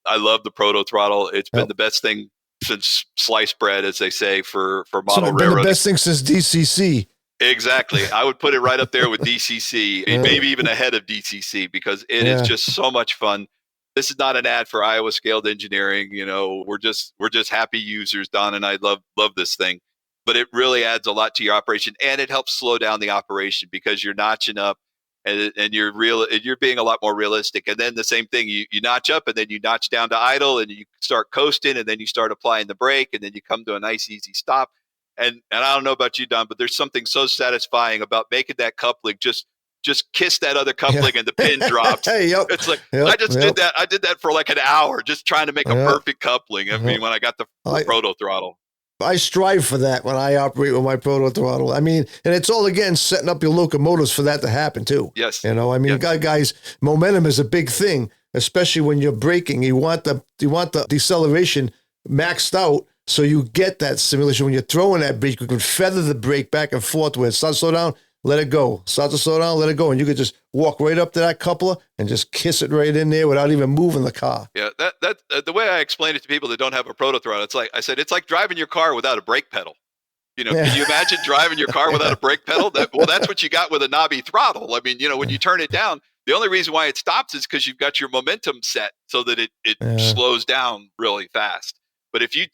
I love the proto throttle. It's been the best thing since sliced bread, as they say, for model railroading. The best thing since DCC. Exactly. I would put it right up there with DCC, maybe even ahead of DCC, because it is just so much fun. This is not an ad for Iowa Scaled Engineering. We're just happy users. Don and I love this thing, but it really adds a lot to your operation, and it helps slow down the operation because you're notching up and you're being a lot more realistic. And then the same thing, you notch up and then you notch down to idle and you start coasting and then you start applying the brake and then you come to a nice, easy stop. And I don't know about you, Don, but there's something so satisfying about making that coupling just kiss that other coupling and the pin drops. It's like I did that. I did that for like an hour just trying to make a perfect coupling. I mean, when I got the proto throttle. I strive for that when I operate with my proto throttle. I mean, and it's all, again, setting up your locomotives for that to happen too. Yes. Guys, momentum is a big thing, especially when you're braking. You want the deceleration maxed out. So you get that simulation when you're throwing that brake. You can feather the brake back and forth where it starts to slow down, let it go. Start to slow down, let it go. And you could just walk right up to that coupler and just kiss it right in there without even moving the car. Yeah, that the way I explain it to people that don't have a proto throttle, it's like driving your car without a brake pedal. Can you imagine driving your car without a brake pedal? That's what you got with a knobby throttle. I mean, when you turn it down, the only reason why it stops is because you've got your momentum set so that it slows down really fast. But if you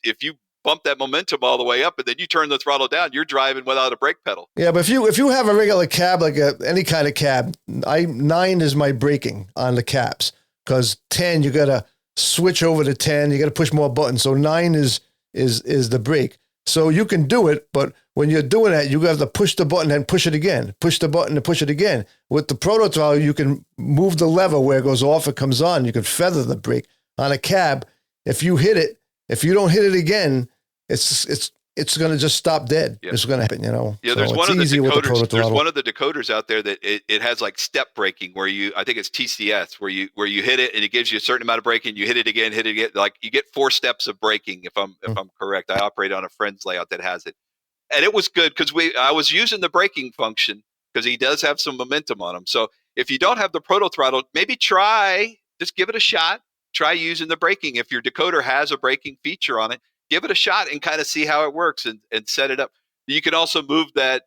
bump that momentum all the way up and then you turn the throttle down, you're driving without a brake pedal. Yeah, but if you have a regular cab, like any kind of cab, 9 is my braking on the cabs, because 10 you got to switch over to 10. You got to push more buttons. So 9 is is the brake. So you can do it, but when you're doing that, you have to push the button and push it again. Push the button and push it again. With the proto throttle, you can move the lever where it goes off, it comes on. You can feather the brake. On a cab, if you hit it, if you don't hit it again, it's going to just stop dead. Yeah. It's going to happen, you know. Yeah, So there's one of the decoders. There's throttle. one of the decoders out there that it has like step braking where I think it's TCS, where you hit it and it gives you a certain amount of braking. You hit it again, like you get 4 steps of braking. If I'm correct, I operate on a friend's layout that has it, and it was good because I was using the braking function because he does have some momentum on him. So if you don't have the proto throttle, maybe just give it a shot. Try using the braking. If your decoder has a braking feature on it, give it a shot and kind of see how it works and set it up. You can also move that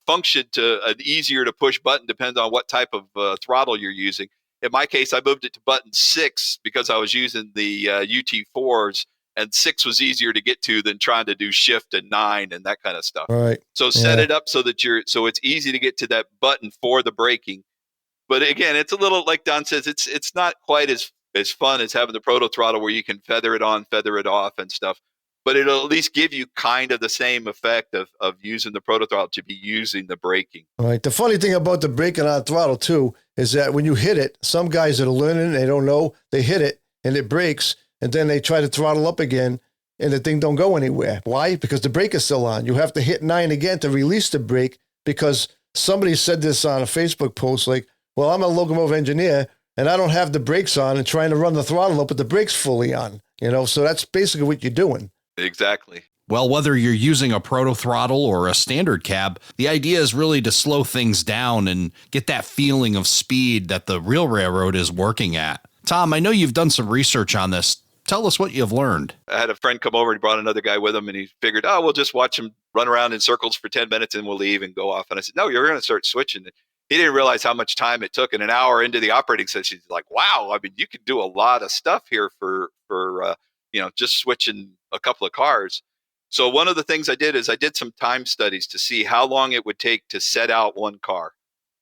function to an easier to push button, depends on what type of throttle you're using. In my case, I moved it to button 6 because I was using the UT4s, and 6 was easier to get to than trying to do shift and 9 and that kind of stuff. Right. So set it up so that so it's easy to get to that button for the braking. But again, it's a little, like Don says, it's not quite as fun as having the proto throttle where you can feather it on, feather it off and stuff. But it'll at least give you kind of the same effect of using the proto throttle to be using the braking. All right. The funny thing about the braking on throttle too is that when you hit it, some guys that are learning, they don't know, they hit it and it breaks, and then they try to throttle up again and the thing don't go anywhere. Why? Because the brake is still on. You have to hit 9 again to release the brake, because somebody said this on a Facebook post, like, well, I'm a locomotive engineer and I don't have the brakes on and trying to run the throttle up, but the brake's fully on, you know? So that's basically what you're doing. Exactly. Well, whether you're using a proto throttle or a standard cab, the idea is really to slow things down and get that feeling of speed that the real railroad is working at. Tom, I know you've done some research on this. Tell us what you've learned. I had a friend come over and brought another guy with him, and he figured, we'll just watch him run around in circles for 10 minutes and we'll leave and go off. And I said, no, you're going to start switching. He didn't realize how much time it took. And an hour into the operating session, he's like, wow, I mean, you can do a lot of stuff here for just switching a couple of cars. So one of the things I did is I did some time studies to see how long it would take to set out one car.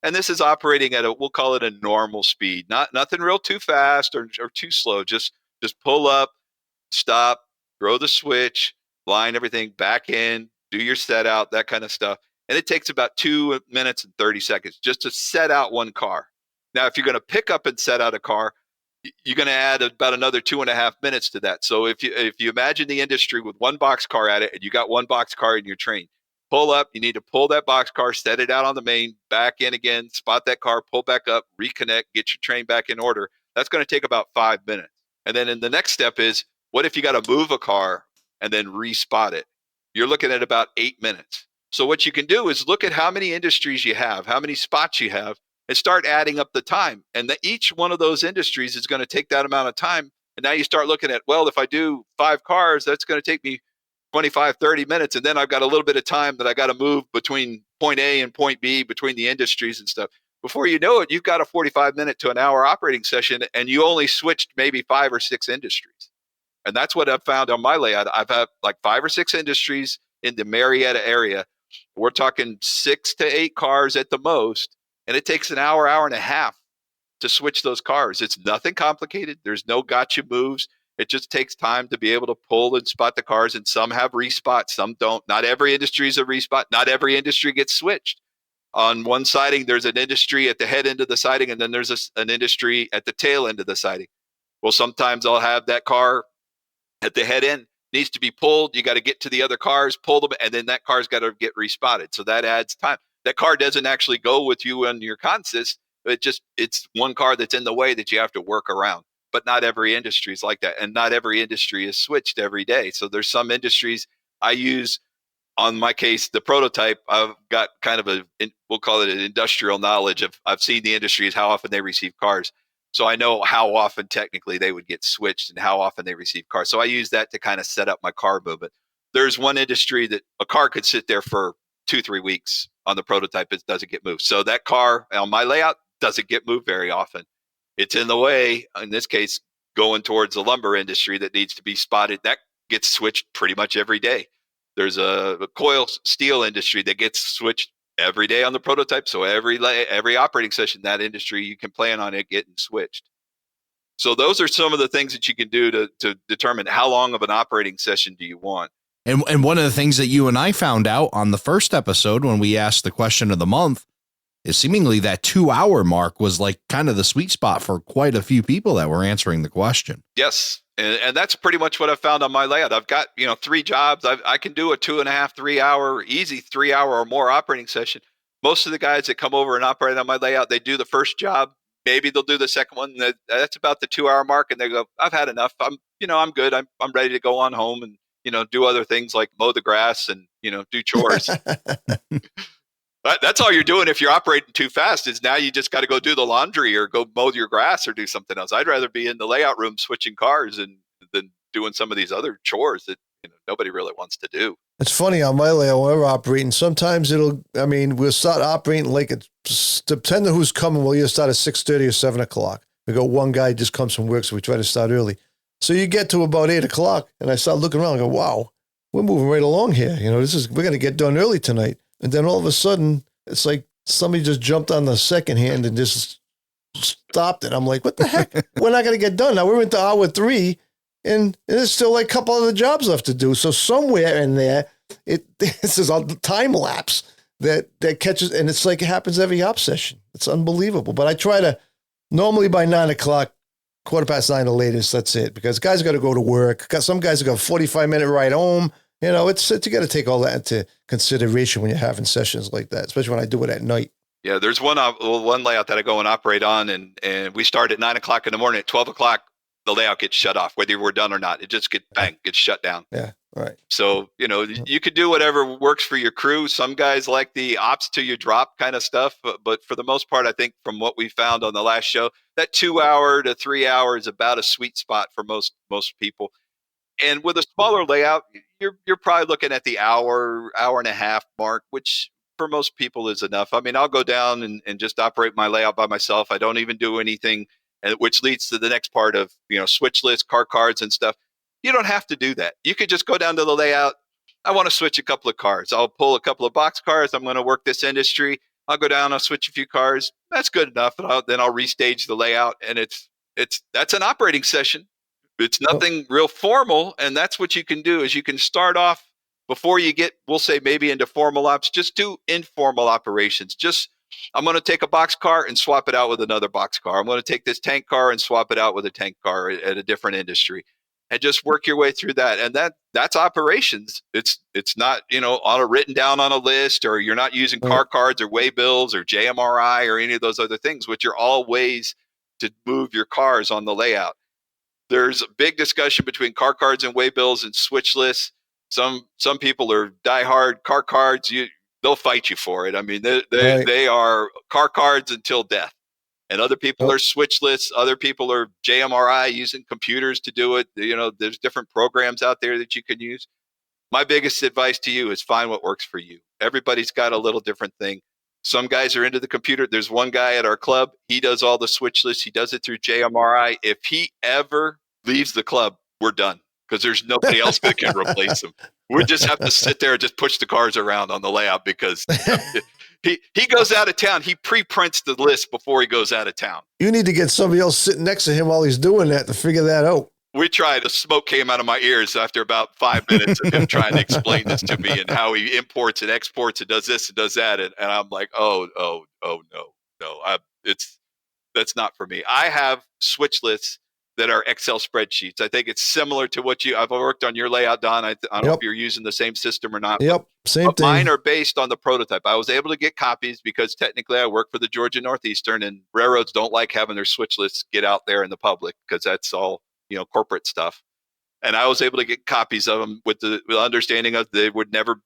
And this is operating at we'll call it a normal speed, nothing real too fast or too slow. Just pull up, stop, throw the switch, line everything back in, do your set out, that kind of stuff. And it takes about 2 minutes and 30 seconds just to set out one car. Now, if you're going to pick up and set out a car, you're going to add about another 2.5 minutes to that. So if you imagine the industry with one box car at it, and you got one box car in your train, pull up, you need to pull that box car, set it out on the main, back in again, spot that car, pull back up, reconnect, get your train back in order. That's going to take about 5 minutes. And then in the next step is, what if you got to move a car and then respot it? You're looking at about 8 minutes. So what you can do is look at how many industries you have, how many spots you have, and start adding up the time. And each one of those industries is going to take that amount of time. And now you start looking at, well, if I do 5 cars, that's going to take me 25, 30 minutes. And then I've got a little bit of time that I got to move between point A and point B, between the industries and stuff. Before you know it, you've got a 45-minute to an hour operating session, and you only switched maybe 5 or 6 industries. And that's what I've found on my layout. I've had like 5 or 6 industries in the Marietta area. We're talking 6 to 8 cars at the most. And it takes an hour, hour and a half to switch those cars. It's nothing complicated. There's no gotcha moves. It just takes time to be able to pull and spot the cars. And some have respots, some don't. Not every industry is a respot. Not every industry gets switched. On one siding, there's an industry at the head end of the siding, and then there's an industry at the tail end of the siding. Well, sometimes I'll have that car at the head end, needs to be pulled. You got to get to the other cars, pull them, and then that car's got to get respotted. So that adds time. That car doesn't actually go with you on your consist. It's one car that's in the way that you have to work around. But not every industry is like that. And not every industry is switched every day. So there's some industries I use, on my case, the prototype. I've got kind of we'll call it an industrial knowledge of, I've seen the industries, how often they receive cars. So I know how often technically they would get switched and how often they receive cars. So I use that to kind of set up my car movement. There's one industry that a car could sit there for 2-3 weeks on the prototype. It doesn't get moved. So that car on my layout doesn't get moved very often. It's in the way, in this case, going towards the lumber industry that needs to be spotted. That gets switched pretty much every day. There's a coil steel industry that gets switched every day on the prototype. So every operating session, that industry, you can plan on it getting switched. So those are some of the things that you can do to determine how long of an operating session do you want. And one of the things that you and I found out on the first episode when we asked the question of the month is seemingly that 2 hour mark was like kind of the sweet spot for quite a few people that were answering the question. Yes. And that's pretty much what I found on my layout. I've got, 3 jobs. I can do a 2.5, 3 hour, easy 3 hour or more operating session. Most of the guys that come over and operate on my layout, they do the first job. Maybe they'll do the second one. That's about the 2 hour mark. And they go, I've had enough. I'm good. I'm ready to go on home and, do other things like mow the grass and, do chores. That's all you're doing if you're operating too fast is now you just got to go do the laundry or go mow your grass or do something else. I'd rather be in the layout room switching cars than doing some of these other chores that nobody really wants to do. It's funny on my layout when we're operating. Sometimes we'll start operating like it's depending on who's coming. We'll either start at 6:30 or 7 o'clock. We go one guy just comes from work, so we try to start early. So you get to about 8 o'clock, and I start looking around and go, wow, we're moving right along here. We're going to get done early tonight. And then all of a sudden, it's like somebody just jumped on the second hand and just stopped it. I'm like, what the heck? We're not going to get done. Now we're into hour 3, and there's still like a couple other jobs left to do. So somewhere in there, this is a time lapse that catches, and it's like it happens every op session. It's unbelievable. But I try to, normally by 9 o'clock, 9:15 the latest, that's it. Because guys got to go to work. Some guys have got a 45-minute ride home. You got to take all that into consideration when you're having sessions like that, especially when I do it at night. Yeah, there's one layout that I go and operate on, and we start at 9 o'clock in the morning. At 12 o'clock, the layout gets shut off, whether we're done or not. It just gets shut down. Yeah, right. So, you could do whatever works for your crew. Some guys like the ops till you drop kind of stuff. But for the most part, I think from what we found on the last show, that 2 hour to 3 hour is about a sweet spot for most people. And with a smaller layout, you're probably looking at the hour and a half mark, which for most people is enough. I mean, I'll go down and just operate my layout by myself. I don't even do anything, which leads to the next part of, switch lists, car cards and stuff. You don't have to do that. You could just go down to the layout. I want to switch a couple of cars. I'll pull a couple of box cars. I'm going to work this industry. I'll go down, I'll switch a few cars. That's good enough. And then I'll restage the layout. And that's an operating session. It's nothing real formal. And that's what you can do is you can start off before you get, we'll say maybe into formal ops, just do informal operations. I'm going to take a box car and swap it out with another box car. I'm going to take this tank car and swap it out with a tank car at a different industry and just work your way through that. And that's operations. It's not, written down on a list, or you're not using car cards or way bills or JMRI or any of those other things, which are all ways to move your cars on the layout. There's a big discussion between car cards and way bills and switch lists. Some people are diehard car cards. They'll fight you for it. I mean, they are car cards until death. And other people are switch lists. Other people are JMRI, using computers to do it. There's different programs out there that you can use. My biggest advice to you is find what works for you. Everybody's got a little different thing. Some guys are into the computer. There's one guy at our club. He does all the switch lists. He does it through JMRI. If he ever leaves the club, we're done, because there's nobody else that can replace him. We just have to sit there and just push the cars around on the layout, because he goes out of town. He pre-prints the list before he goes out of town. You need to get somebody else sitting next to him while he's doing that to figure that out. We tried. The smoke came out of my ears after about 5 minutes of him trying to explain this to me and how he imports and exports and does this and does that. And I'm like, oh, no, that's not for me. I have switch lists that are Excel spreadsheets. I think it's similar to what I've worked on your layout, Don. I don't know if you're using the same system or not. Yep, same thing. Mine are based on the prototype. I was able to get copies because technically I work for the Georgia Northeastern, and railroads don't like having their switch lists get out there in the public because that's all, corporate stuff. And I was able to get copies of them with the understanding of they would never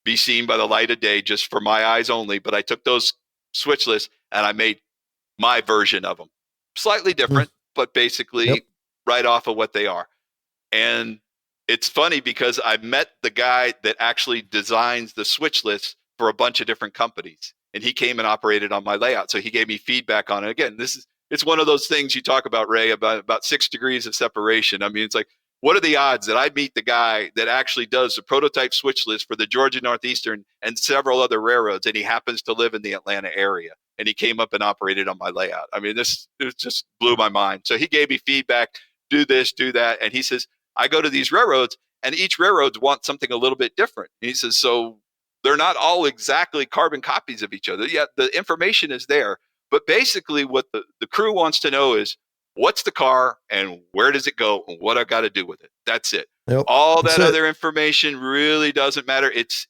be seen by the light of day, just for my eyes only. But I took those switch lists and I made my version of them. Slightly different, but basically right off of what they are. And it's funny because I met the guy that actually designs the switch lists for a bunch of different companies, and he came and operated on my layout. So he gave me feedback on it. Again, it's one of those things you talk about, Ray, about 6 degrees of separation. I mean, it's like, what are the odds that I meet the guy that actually does the prototype switch list for the Georgia Northeastern and several other railroads, and he happens to live in the Atlanta area? and he came up and operated on my layout. I mean, it just blew my mind. So he gave me feedback, do this, do that. And he says, I go to these railroads and each railroad wants something a little bit different. And he says, so they're not all exactly carbon copies of each other. Yet the information is there. But basically what the crew wants to know is, what's the car and where does it go and what I got to do with it? That's it. Yep. All that other information really doesn't matter. It's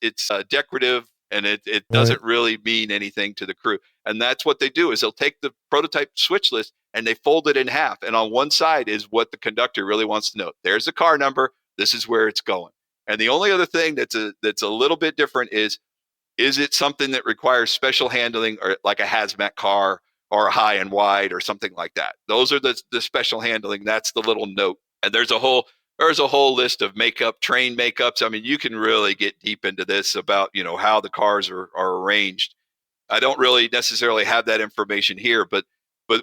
decorative, and it doesn't really mean anything to the crew. And that's what they do is they'll take the prototype switch list and they fold it in half. And on one side is what the conductor really wants to know. There's the car number. This is where it's going. And the only other thing that's a little bit different is it something that requires special handling, or like a hazmat car or a high and wide or something like that? Those are the special handling. That's the little note. And there's a whole list of train makeups. I mean, you can really get deep into this about, how the cars are arranged. I don't really necessarily have that information here, but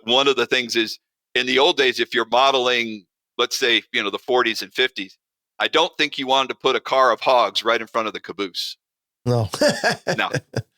one of the things is, in the old days, if you're modeling, let's say, the 40s and 50s, I don't think you wanted to put a car of hogs right in front of the caboose. No. No,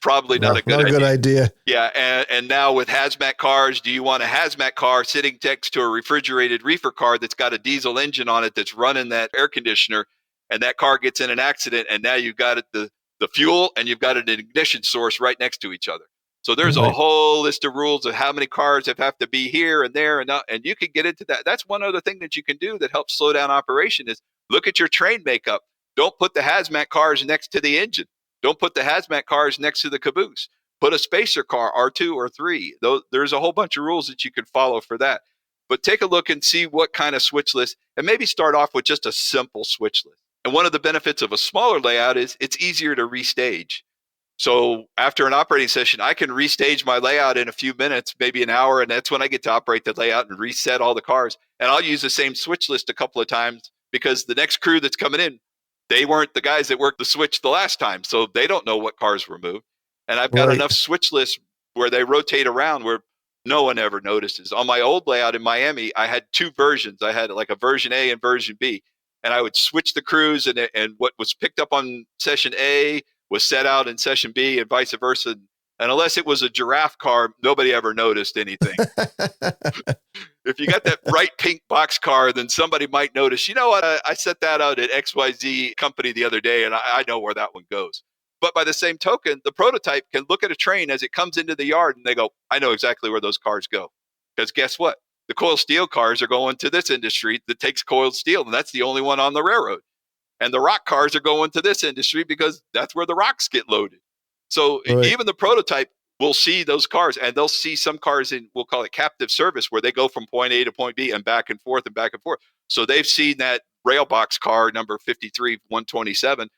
probably not a good idea. Yeah, and now with hazmat cars, do you want a hazmat car sitting next to a refrigerated reefer car that's got a diesel engine on it that's running that air conditioner, and that car gets in an accident, and now you've got the fuel and you've got an ignition source right next to each other. So there's a whole list of rules of how many cars have to be here and there, and you can get into that. That's one other thing that you can do that helps slow down operation is look at your train makeup. Don't put the hazmat cars next to the engine. Don't put the hazmat cars next to the caboose. Put a spacer car, R2 or 3. There's a whole bunch of rules that you can follow for that. But take a look and see what kind of switch list, and maybe start off with just a simple switch list. And one of the benefits of a smaller layout is it's easier to restage. So after an operating session, I can restage my layout in a few minutes, maybe an hour, and that's when I get to operate the layout and reset all the cars. And I'll use the same switch list a couple of times because the next crew that's coming in, they weren't the guys that worked the switch the last time, so they don't know what cars were moved. And I've got enough switch lists where they rotate around where no one ever notices. On my old layout in Miami, I had two versions. I had like a version A and version B. And I would switch the crews, and what was picked up on session A was set out in session B and vice versa. And unless it was a giraffe car, nobody ever noticed anything. If you got that bright pink box car, then somebody might notice, you know what, I set that out at XYZ company the other day, and I know where that one goes. But by the same token, the prototype can look at a train as it comes into the yard, and they go, I know exactly where those cars go. Because guess what? The coiled steel cars are going to this industry that takes coiled steel, and that's the only one on the railroad. And the rock cars are going to this industry because that's where the rocks get loaded. So even the prototype will see those cars, and they'll see some cars in, we'll call it captive service, where they go from point A to point B and back and forth and back and forth. So they've seen that rail box car number 53-127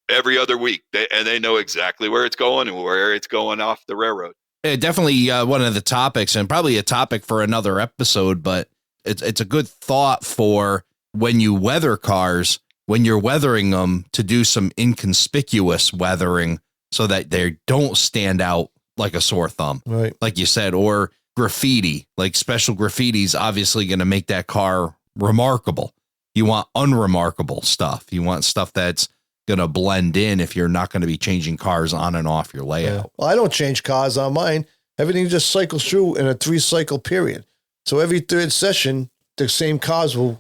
every other week. They know exactly where it's going and where it's going off the railroad. Definitely one of the topics, and probably a topic for another episode, but it's a good thought for when you weather cars, when you're weathering them, to do some inconspicuous weathering so that they don't stand out like a sore thumb, right? Like you said, or graffiti, like special graffiti's obviously going to make that car remarkable. You want unremarkable stuff. You want stuff that's going to blend in if you're not going to be changing cars on and off your layout. Yeah. Well, I don't change cars on mine. Everything just cycles through in a 3-cycle period. So every third session, the same cars will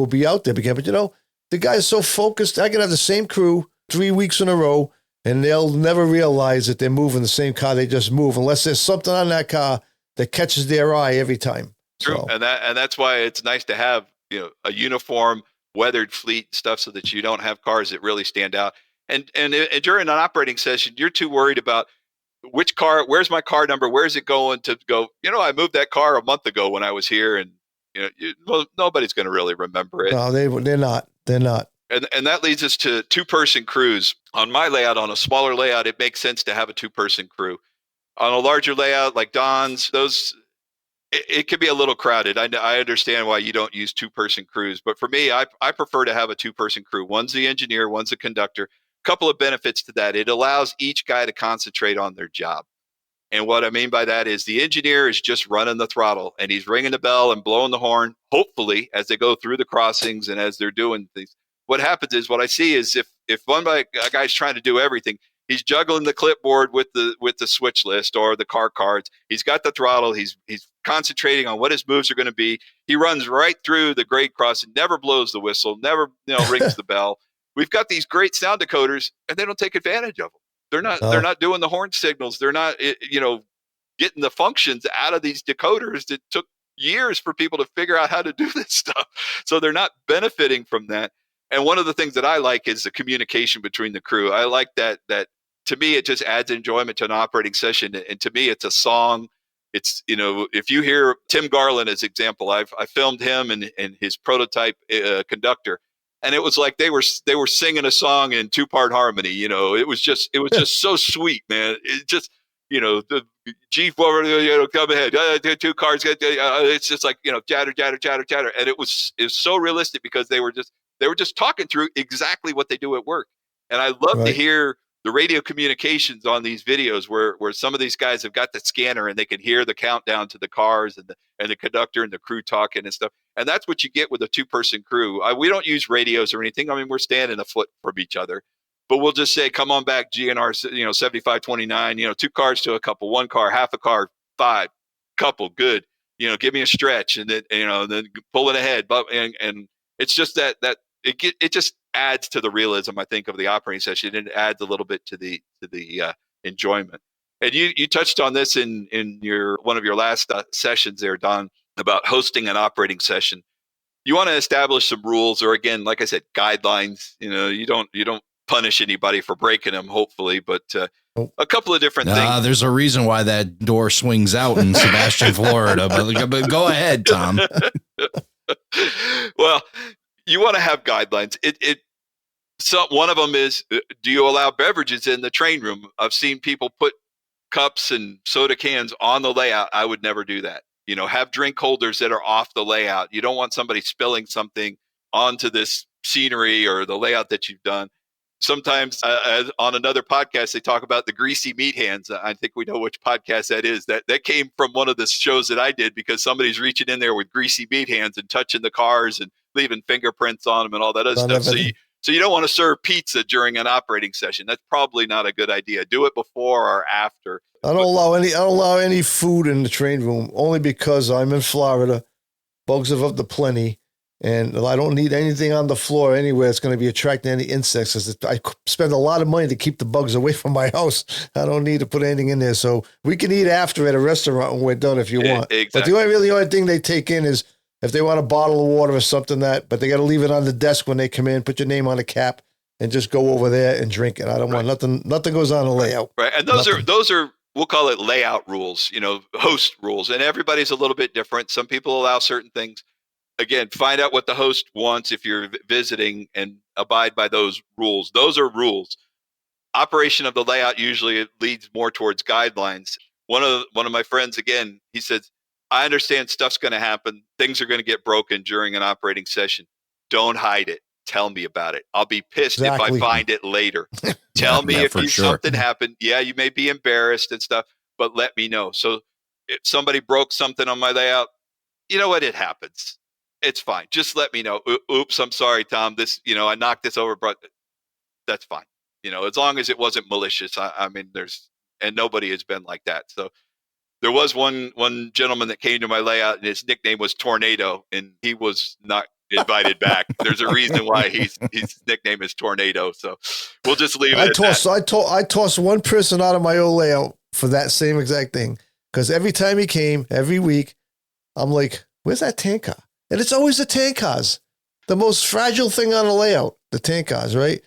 be out there again. But the guy's so focused. I can have the same crew 3 weeks in a row, and they'll never realize that they're moving the same car. They just move unless there's something on that car that catches their eye every time. True. So. And that's why it's nice to have, a uniform weathered fleet stuff so that you don't have cars that really stand out. And during an operating session, you're too worried about which car, where's my car number? Where's it going to go? I moved that car a month ago when I was here, and nobody's going to really remember it. No, they're not. They're not. And that leads us to 2-person crews. On my layout, on a smaller layout, it makes sense to have a 2-person crew. On a larger layout like Don's, it could be a little crowded. I understand why you don't use 2-person crews, but for me, I prefer to have a 2-person crew. One's the engineer, one's the conductor. A couple of benefits to that. It allows each guy to concentrate on their job. And what I mean by that is the engineer is just running the throttle, and he's ringing the bell and blowing the horn, hopefully, as they go through the crossings and as they're doing things. What happens is, what I see is if one guy's trying to do everything, He's juggling the clipboard with the switch list or the car cards. He's got the throttle. He's concentrating on what his moves are going to be. He runs right through the grade crossing, never blows the whistle, never rings the bell. We've got these great sound decoders, and they don't take advantage of them. They're not doing the horn signals. They're not getting the functions out of these decoders that took years for people to figure out how to do this stuff. So they're not benefiting from that. And one of the things that I like is the communication between the crew. I like that to me, it just adds enjoyment to an operating session. And to me, it's a song. It's, if you hear Tim Garland as example, I filmed him and his prototype conductor. And it was like they were singing a song in 2-part harmony. It was just so sweet, man. It just, the G4, come ahead, 2 cars. It's just like, chatter, chatter, chatter, chatter. And it was so realistic because they were just talking through exactly what they do at work. And I love to hear the radio communications on these videos where some of these guys have got the scanner and they can hear the countdown to the cars and the conductor and the crew talking and stuff. And that's what you get with a 2-person crew. We don't use radios or anything. I mean, we're standing a foot from each other, but we'll just say, come on back, GNR, 7529, 2 cars to a couple, 1 car, half a car, 5, couple, good. Give me a stretch and then pull it ahead. But, and it's just that it just adds to the realism, I think, of the operating session. It adds a little bit to the enjoyment. And you touched on this in one of your last sessions there, Don, about hosting an operating session. You want to establish some rules, or again, like I said, guidelines. You don't punish anybody for breaking them, hopefully, but a couple of different things. There's a reason why that door swings out in Sebastian, Florida. But go ahead, Tom. Well, you want to have guidelines. So one of them is, do you allow beverages in the train room? I've seen people put cups and soda cans on the layout. I would never do that. Have drink holders that are off the layout. You don't want somebody spilling something onto this scenery or the layout that you've done. Sometimes on another podcast, they talk about the greasy meat hands. I think we know which podcast that is. That came from one of the shows that I did because somebody's reaching in there with greasy meat hands and touching the cars and leaving fingerprints on them and all that other stuff. So you don't want to serve pizza during an operating session. That's probably not a good idea. Do it before or after. I don't allow any food in the train room only because I'm in Florida. Bugs are up to plenty. And I don't need anything on the floor anywhere. It's going to be attracting any insects. I spend a lot of money to keep the bugs away from my house. I don't need to put anything in there. So we can eat after at a restaurant when we're done if you want. Exactly. But the only thing they take in is if they want a bottle of water or something but they got to leave it on the desk when they come in, put your name on the cap and just go over there and drink it. I don't want nothing goes on the layout. Right. And those are, we'll call it layout rules, host rules. And everybody's a little bit different. Some people allow certain things. Again, find out what the host wants if you're visiting and abide by those rules. Those are rules. Operation of the layout usually leads more towards guidelines. One of my friends, again, he says, I understand stuff's going to happen. Things are going to get broken during an operating session. Don't hide it. Tell me about it. I'll be pissed if I find it later. Tell me if something happened. Yeah, you may be embarrassed and stuff, but let me know. So if somebody broke something on my layout, you know what? It happens. It's fine. Just let me know. Oops, I'm sorry, Tom. This, I knocked this over, but that's fine. As long as it wasn't malicious. I mean, and nobody has been like that. So there was one gentleman that came to my layout and his nickname was Tornado, and he was not invited back. There's a reason why his nickname is Tornado. So we'll just leave it at that. I tossed one person out of my old layout for that same exact thing. Because every time he came, every week, I'm like, where's that tank car? And it's always the tank cars, the most fragile thing on the layout, the tank cars, right?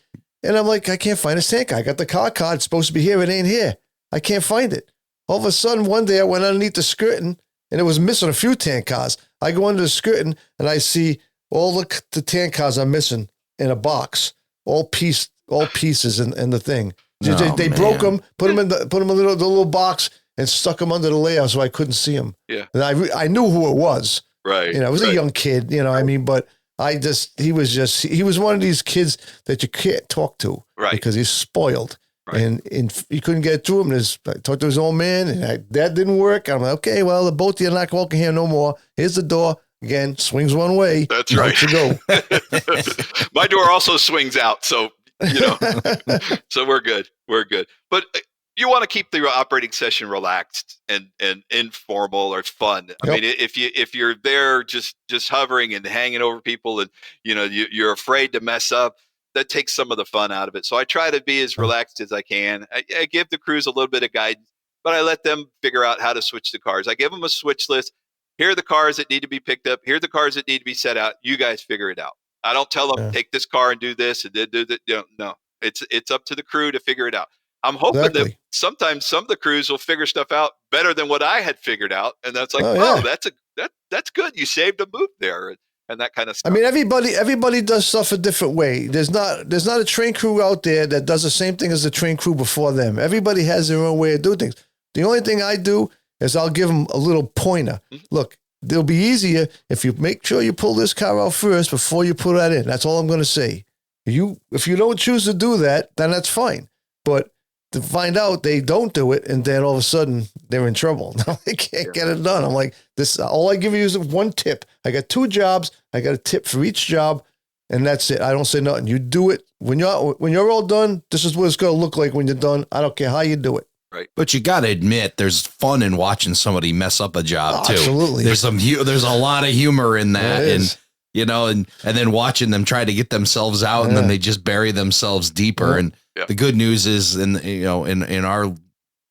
And I'm like, I can't find his tank car. I got the car card. It's supposed to be here. It ain't here. I can't find it. All of a sudden, one day I went underneath the skirting and it was missing a few tank cars. I go under the skirting and I see all the tank cars are missing in a box, all pieces in the thing. They broke them, put them in the little box and stuck them under the layout so I couldn't see them. Yeah. And I knew who it was. Right. It was a young kid, but he was one of these kids that you can't talk to. Right. Because he's spoiled. Right. And he couldn't get to him. I talked to his old man and that didn't work. I'm like, okay, well, the both of you are not walking here no more. Here's the door. Again, swings one way. That's right. To go. My door also swings out. So you know. So we're good. We're good. But you want to keep the operating session relaxed and informal or fun. I Yep. mean, if you're there just hovering and hanging over people, and you're afraid to mess up, that takes some of the fun out of it. So I try to be as relaxed as I can. I give the crews a little bit of guidance, but I let them figure out how to switch the cars. I give them a switch list. Here are the cars that need to be picked up. Here are the cars that need to be set out. You guys figure it out. I don't tell them take this car and do this and do that. No, it's up to the crew to figure it out. I'm hoping that sometimes some of the crews will figure stuff out better than what I had figured out, and that's like, that's good. You saved a move there, and that kind of stuff. I mean, everybody does stuff a different way. There's not a train crew out there that does the same thing as the train crew before them. Everybody has their own way of doing things. The only thing I do is I'll give them a little pointer. Mm-hmm. Look, it'll be easier if you make sure you pull this car out first before you put that in. That's all I'm going to say. If you don't choose to do that, then that's fine. But to find out they don't do it, and then all of a sudden they're in trouble. Now they can't get it done. I'm like, this. All I give you is one tip. I got 2 jobs. I got a tip for each job, and that's it. I don't say nothing. You do it when you're all done. This is what it's going to look like when you're done. I don't care how you do it. Right. But you got to admit, there's fun in watching somebody mess up a job too. Absolutely. There's a lot of humor in that, and then watching them try to get themselves out, and then they just bury themselves deeper. And the good news is, in our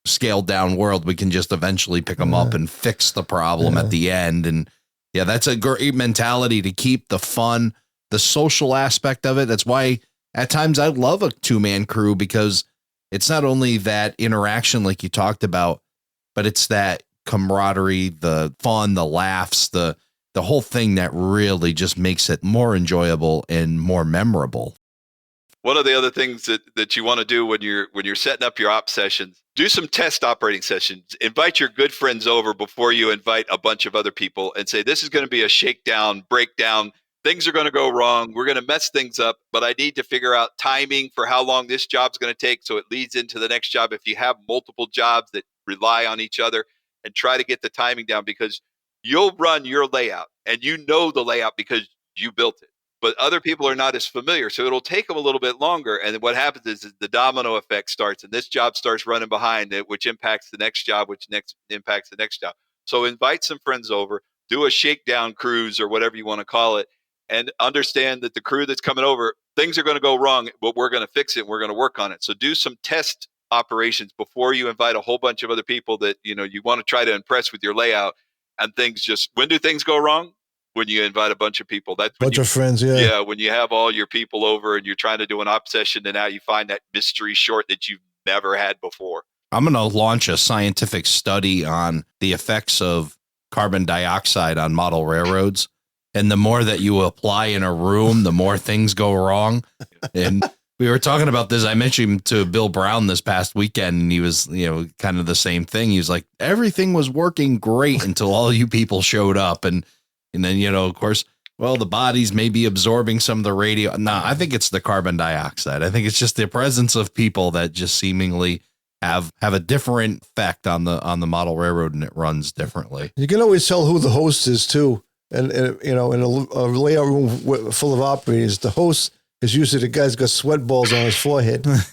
scaled down world, we can just eventually pick them up and fix the problem at the end. And that's a great mentality to keep the fun, the social aspect of it. That's why at times I love a 2-man crew, because it's not only that interaction like you talked about, but it's that camaraderie, the fun, the laughs, the whole thing that really just makes it more enjoyable and more memorable. One of the other things that you want to do when you're setting up your op sessions, do some test operating sessions. Invite your good friends over before you invite a bunch of other people, and say, this is going to be a shakedown, breakdown. Things are going to go wrong. We're going to mess things up, but I need to figure out timing for how long this job's going to take, so it leads into the next job. If you have multiple jobs that rely on each other, and try to get the timing down, because you'll run your layout and you know the layout because you built it. But other people are not as familiar, so it'll take them a little bit longer. And what happens is the domino effect starts, and this job starts running behind it, which impacts the next job, which impacts the next job. So invite some friends over, do a shakedown cruise or whatever you want to call it, and understand that the crew that's coming over, things are going to go wrong, but we're going to fix it and we're going to work on it. So do some test operations before you invite a whole bunch of other people that you want to try to impress with your layout. And when do things go wrong? When you invite a bunch of people. That's bunch of friends, yeah. When you have all your people over and you're trying to do an op session, and now you find that mystery short that you've never had before. I'm going to launch a scientific study on the effects of carbon dioxide on model railroads. And the more that you apply in a room, the more things go wrong. And we were talking about this. I mentioned to Bill Brown this past weekend, and he was, kind of the same thing. He was like, everything was working great until all you people showed up. And then, of course, the bodies may be absorbing some of the radio. No, I think it's the carbon dioxide. I think it's just the presence of people that just seemingly have a different effect on the model railroad, and it runs differently. You can always tell who the host is too. And in a layout room full of operators, the host is usually the guy's got sweat balls on his forehead. or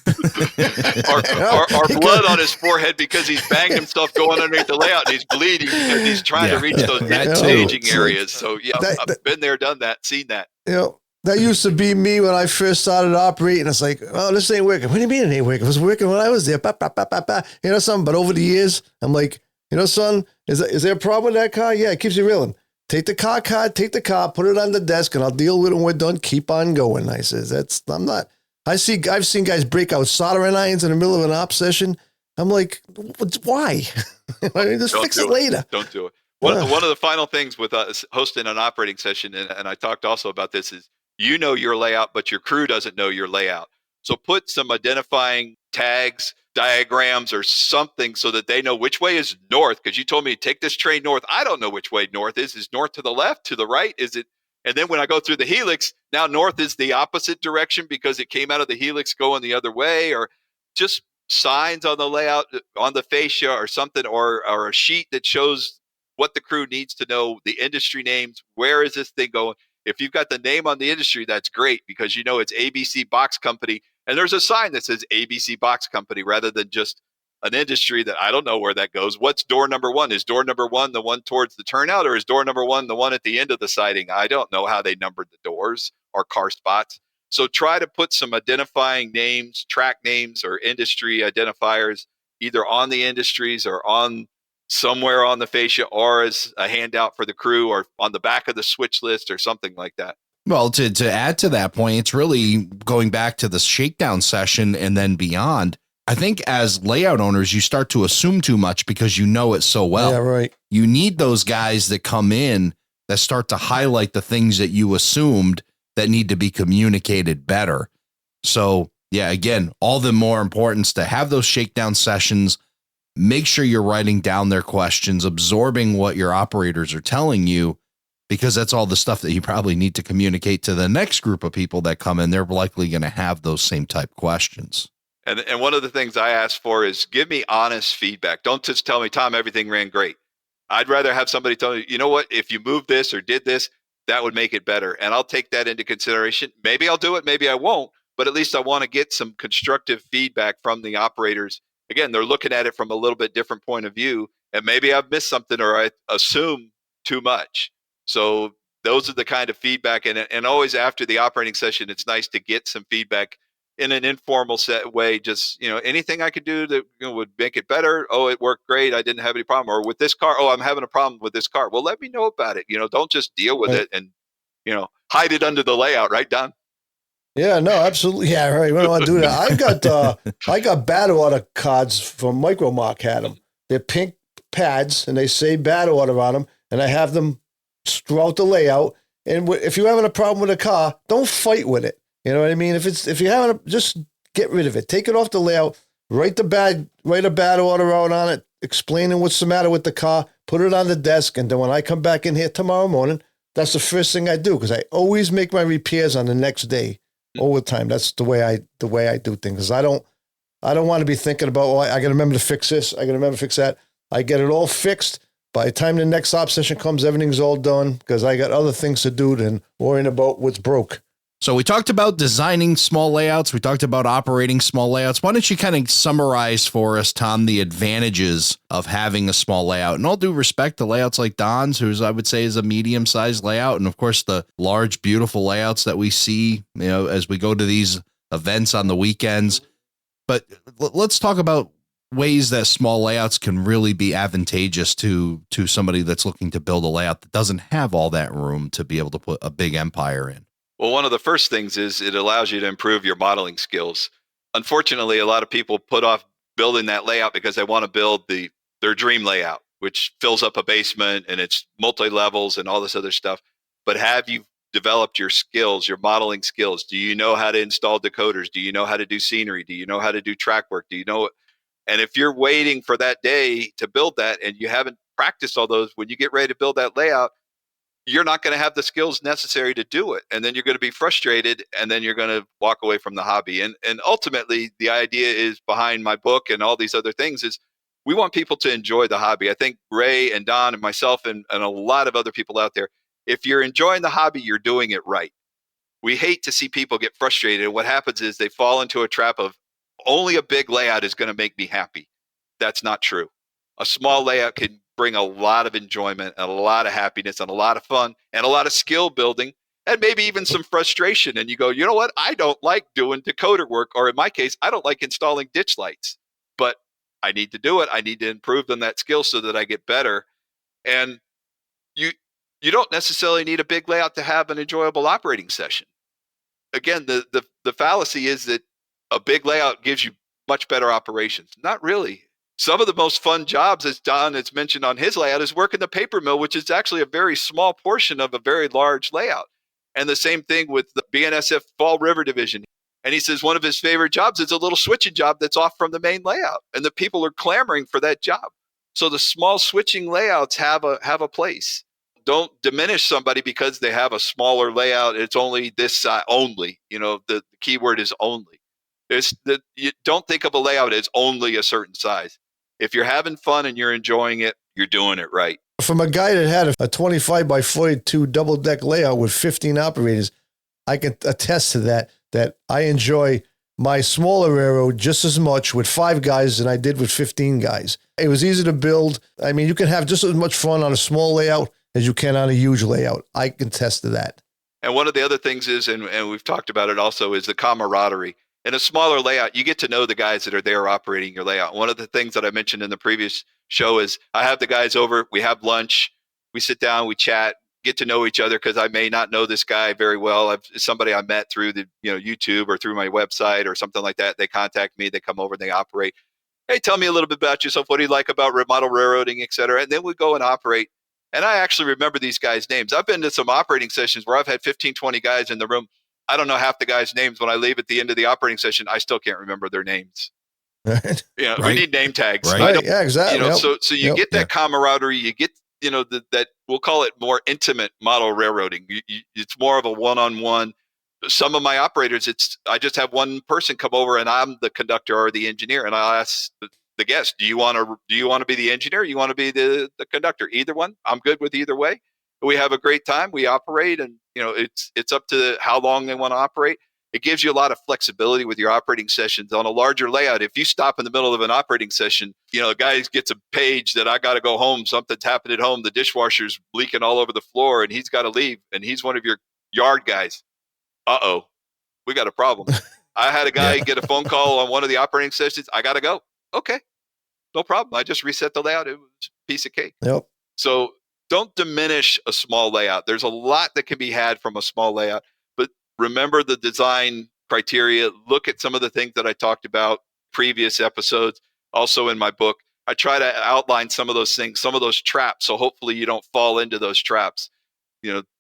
blood on his forehead because he's banged himself going underneath the layout, and he's bleeding because he's trying to reach those staging areas. So I've been there, done that, seen that. That used to be me when I first started operating. It's like, oh, this ain't working. What do you mean it ain't working? It was working when I was there. Something. But over the years, I'm like, son, is there a problem with that car? Yeah, it keeps you reeling. Take the car card, put it on the desk, and I'll deal with it when we're done. Keep on going. I says, I've seen guys break out soldering irons in the middle of an op session. I'm like, why? Just fix it later. Don't do it. One of the final things with us hosting an operating session, and I talked also about this, is your layout, but your crew doesn't know your layout. So put some identifying tags, diagrams, or something so that they know which way is north. Because you told me to take this train north. I don't know which way north is. Is north to the left, to the right? Is it? And then when I go through the helix, now north is the opposite direction because it came out of the helix going the other way, or just signs on the layout, on the fascia or something, or a sheet that shows what the crew needs to know, the industry names. Where is this thing going? If you've got the name on the industry, that's great because it's ABC Box Company, And there's a sign that says ABC Box Company rather than just an industry that I don't know where that goes. What's door number one? Is door number one the one towards the turnout, or is door number one the one at the end of the siding? I don't know how they numbered the doors or car spots. So try to put some identifying names, track names, or industry identifiers either on the industries or on somewhere on the fascia or as a handout for the crew or on the back of the switch list or something like that. Well, to add to that point, it's really going back to the shakedown session and then beyond. I think as layout owners, you start to assume too much because you know it so well. Yeah, right. You need those guys that come in that start to highlight the things that you assumed that need to be communicated better. So, yeah, again, all the more importance to have those shakedown sessions. Make sure you're writing down their questions, absorbing what your operators are telling you, because that's all the stuff that you probably need to communicate to the next group of people that come in. They're likely going to have those same type questions. And one of the things I ask for is give me honest feedback. Don't just tell me, Tom, everything ran great. I'd rather have somebody tell me, you know what, if you moved this or did this, that would make it better. And I'll take that into consideration. Maybe I'll do it, maybe I won't, but at least I want to get some constructive feedback from the operators. Again, they're looking at it from a little bit different point of view, and maybe I've missed something or I assume too much. So those are the kind of feedback. And always after the operating session, it's nice to get some feedback in an informal set way. Just, anything I could do that would make it better. Oh, it worked great. I didn't have any problem. Or with this car, oh, I'm having a problem with this car. Well, let me know about it. Don't just deal with it and, hide it under the layout, right, Don? Yeah, no, absolutely. Yeah, right. We don't want to do that. I got battle order cards from Micromark had them. They're pink pads and they say battle order on them. And I have them throughout the layout. And if you're having a problem with a car, don't fight with it. You know what I mean? If you're having just get rid of it. Take it off the layout. Write a battle order out on it, explaining what's the matter with the car. Put it on the desk, and then when I come back in here tomorrow morning, that's the first thing I do because I always make my repairs on the next day, all the time. That's the way I do things. Because I don't want to be thinking about I got to remember to fix this. I got to remember to fix that. I get it all fixed. By the time the next op session comes, everything's all done because I got other things to do than worrying about what's broke. So we talked about designing small layouts. We talked about operating small layouts. Why don't you kind of summarize for us, Tom, the advantages of having a small layout? And all due respect to layouts like Don's, who's I would say is a medium-sized layout. And of course, the large, beautiful layouts that we see, as we go to these events on the weekends. But let's talk about ways that small layouts can really be advantageous to somebody that's looking to build a layout that doesn't have all that room to be able to put a big empire in. Well, one of the first things is it allows you to improve your modeling skills. Unfortunately, a lot of people put off building that layout because they want to build their dream layout, which fills up a basement and it's multi-levels and all this other stuff. But have you developed your skills, your modeling skills? Do you know how to install decoders? Do you know how to do scenery? Do you know how to do track work? Do you know? And if you're waiting for that day to build that and you haven't practiced all those, when you get ready to build that layout, you're not going to have the skills necessary to do it. And then you're going to be frustrated and then you're going to walk away from the hobby. And ultimately, the idea is behind my book and all these other things is we want people to enjoy the hobby. I think Ray and Don and myself and a lot of other people out there, if you're enjoying the hobby, you're doing it right. We hate to see people get frustrated. And what happens is they fall into a trap of only a big layout is going to make me happy. That's not true. A small layout can bring a lot of enjoyment and a lot of happiness and a lot of fun and a lot of skill building and maybe even some frustration. And you go, you know what? I don't like doing decoder work, or in my case, I don't like installing ditch lights, but I need to do it. I need to improve on that skill so that I get better. And you don't necessarily need a big layout to have an enjoyable operating session. Again, the fallacy is that a big layout gives you much better operations. Not really. Some of the most fun jobs, as Don has mentioned on his layout, is working the paper mill, which is actually a very small portion of a very large layout. And the same thing with the BNSF Fall River Division. And he says one of his favorite jobs is a little switching job that's off from the main layout. And the people are clamoring for that job. So the small switching layouts have a place. Don't diminish somebody because they have a smaller layout. It's only this size only. The keyword is only. You don't think of a layout as only a certain size. If you're having fun and you're enjoying it, you're doing it right. From a guy that had a 25 by 42 double deck layout with 15 operators, I can attest to that I enjoy my smaller railroad just as much with 5 guys than I did with 15 guys. It was easy to build. I mean, you can have just as much fun on a small layout as you can on a huge layout. I can attest to that. And one of the other things is, and we've talked about it also, is the camaraderie. In a smaller layout, you get to know the guys that are there operating your layout. One of the things that I mentioned in the previous show is I have the guys over, we have lunch, we sit down, we chat, get to know each other, because I may not know this guy very well. Somebody I met through the YouTube or through my website or something like that. They contact me, they come over, they operate. Hey, tell me a little bit about yourself. What do you like about model railroading, et cetera? And then we go and operate. And I actually remember these guys' names. I've been to some operating sessions where I've had 15, 20 guys in the room. I don't know half the guys' names. When I leave at the end of the operating session, I still can't remember their names. Right. Right. We need name tags. Right. Yeah, exactly. So you get that camaraderie. You get, that we'll call it more intimate model railroading. It's more of a one-on-one. Some of my operators, I just have one person come over and I'm the conductor or the engineer, and I'll ask the guest, do you want to be the engineer? You want to be the conductor? Either one. I'm good with either way. We have a great time. We operate, and it's up to how long they want to operate. It gives you a lot of flexibility with your operating sessions. On a larger layout, if you stop in the middle of an operating session, a guy gets a page that I got to go home. Something's happened at home. The dishwasher's leaking all over the floor, and he's got to leave. And he's one of your yard guys. Uh-oh, we got a problem. I had a guy get a phone call on one of the operating sessions. I got to go. Okay, no problem. I just reset the layout. It was a piece of cake. Yep. So don't diminish a small layout. There's a lot that can be had from a small layout, but remember the design criteria. Look at some of the things that I talked about previous episodes. Also in my book, I try to outline some of those things, some of those traps. So hopefully you don't fall into those traps.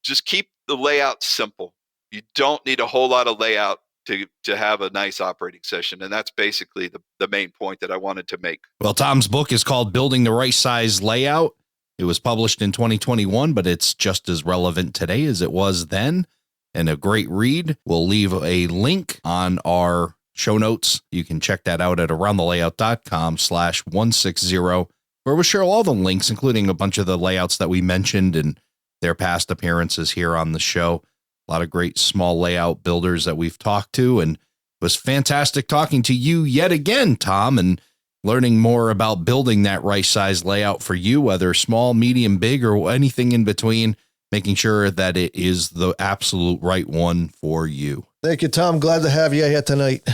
Just keep the layout simple. You don't need a whole lot of layout to have a nice operating session. And that's basically the main point that I wanted to make. Well, Tom's book is called Building the Right Size Layout. It was published in 2021, but it's just as relevant today as it was then. And a great read. We'll leave a link on our show notes. You can check that out at aroundthelayout.com/160, where we'll share all the links, including a bunch of the layouts that we mentioned and their past appearances here on the show. A lot of great small layout builders that we've talked to, and it was fantastic talking to you yet again, Tom, and learning more about building that right size layout for you, whether small, medium, big, or anything in between, making sure that it is the absolute right one for you. Thank you, Tom. Glad to have you here tonight.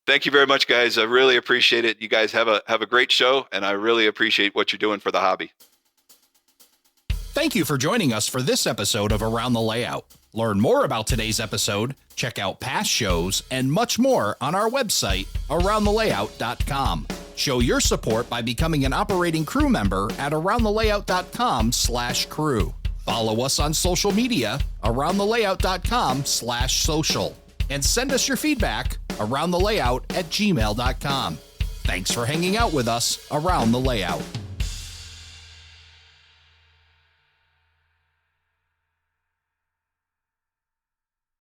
Thank you very much, guys. I really appreciate it. You guys have a great show, and I really appreciate what you're doing for the hobby. Thank you for joining us for this episode of Around the Layout. Learn more about today's episode, check out past shows, and much more on our website, aroundthelayout.com. Show your support by becoming an operating crew member at aroundthelayout.com/crew. Follow us on social media, aroundthelayout.com/social. And send us your feedback, aroundthelayout@gmail.com. Thanks for hanging out with us around the layout.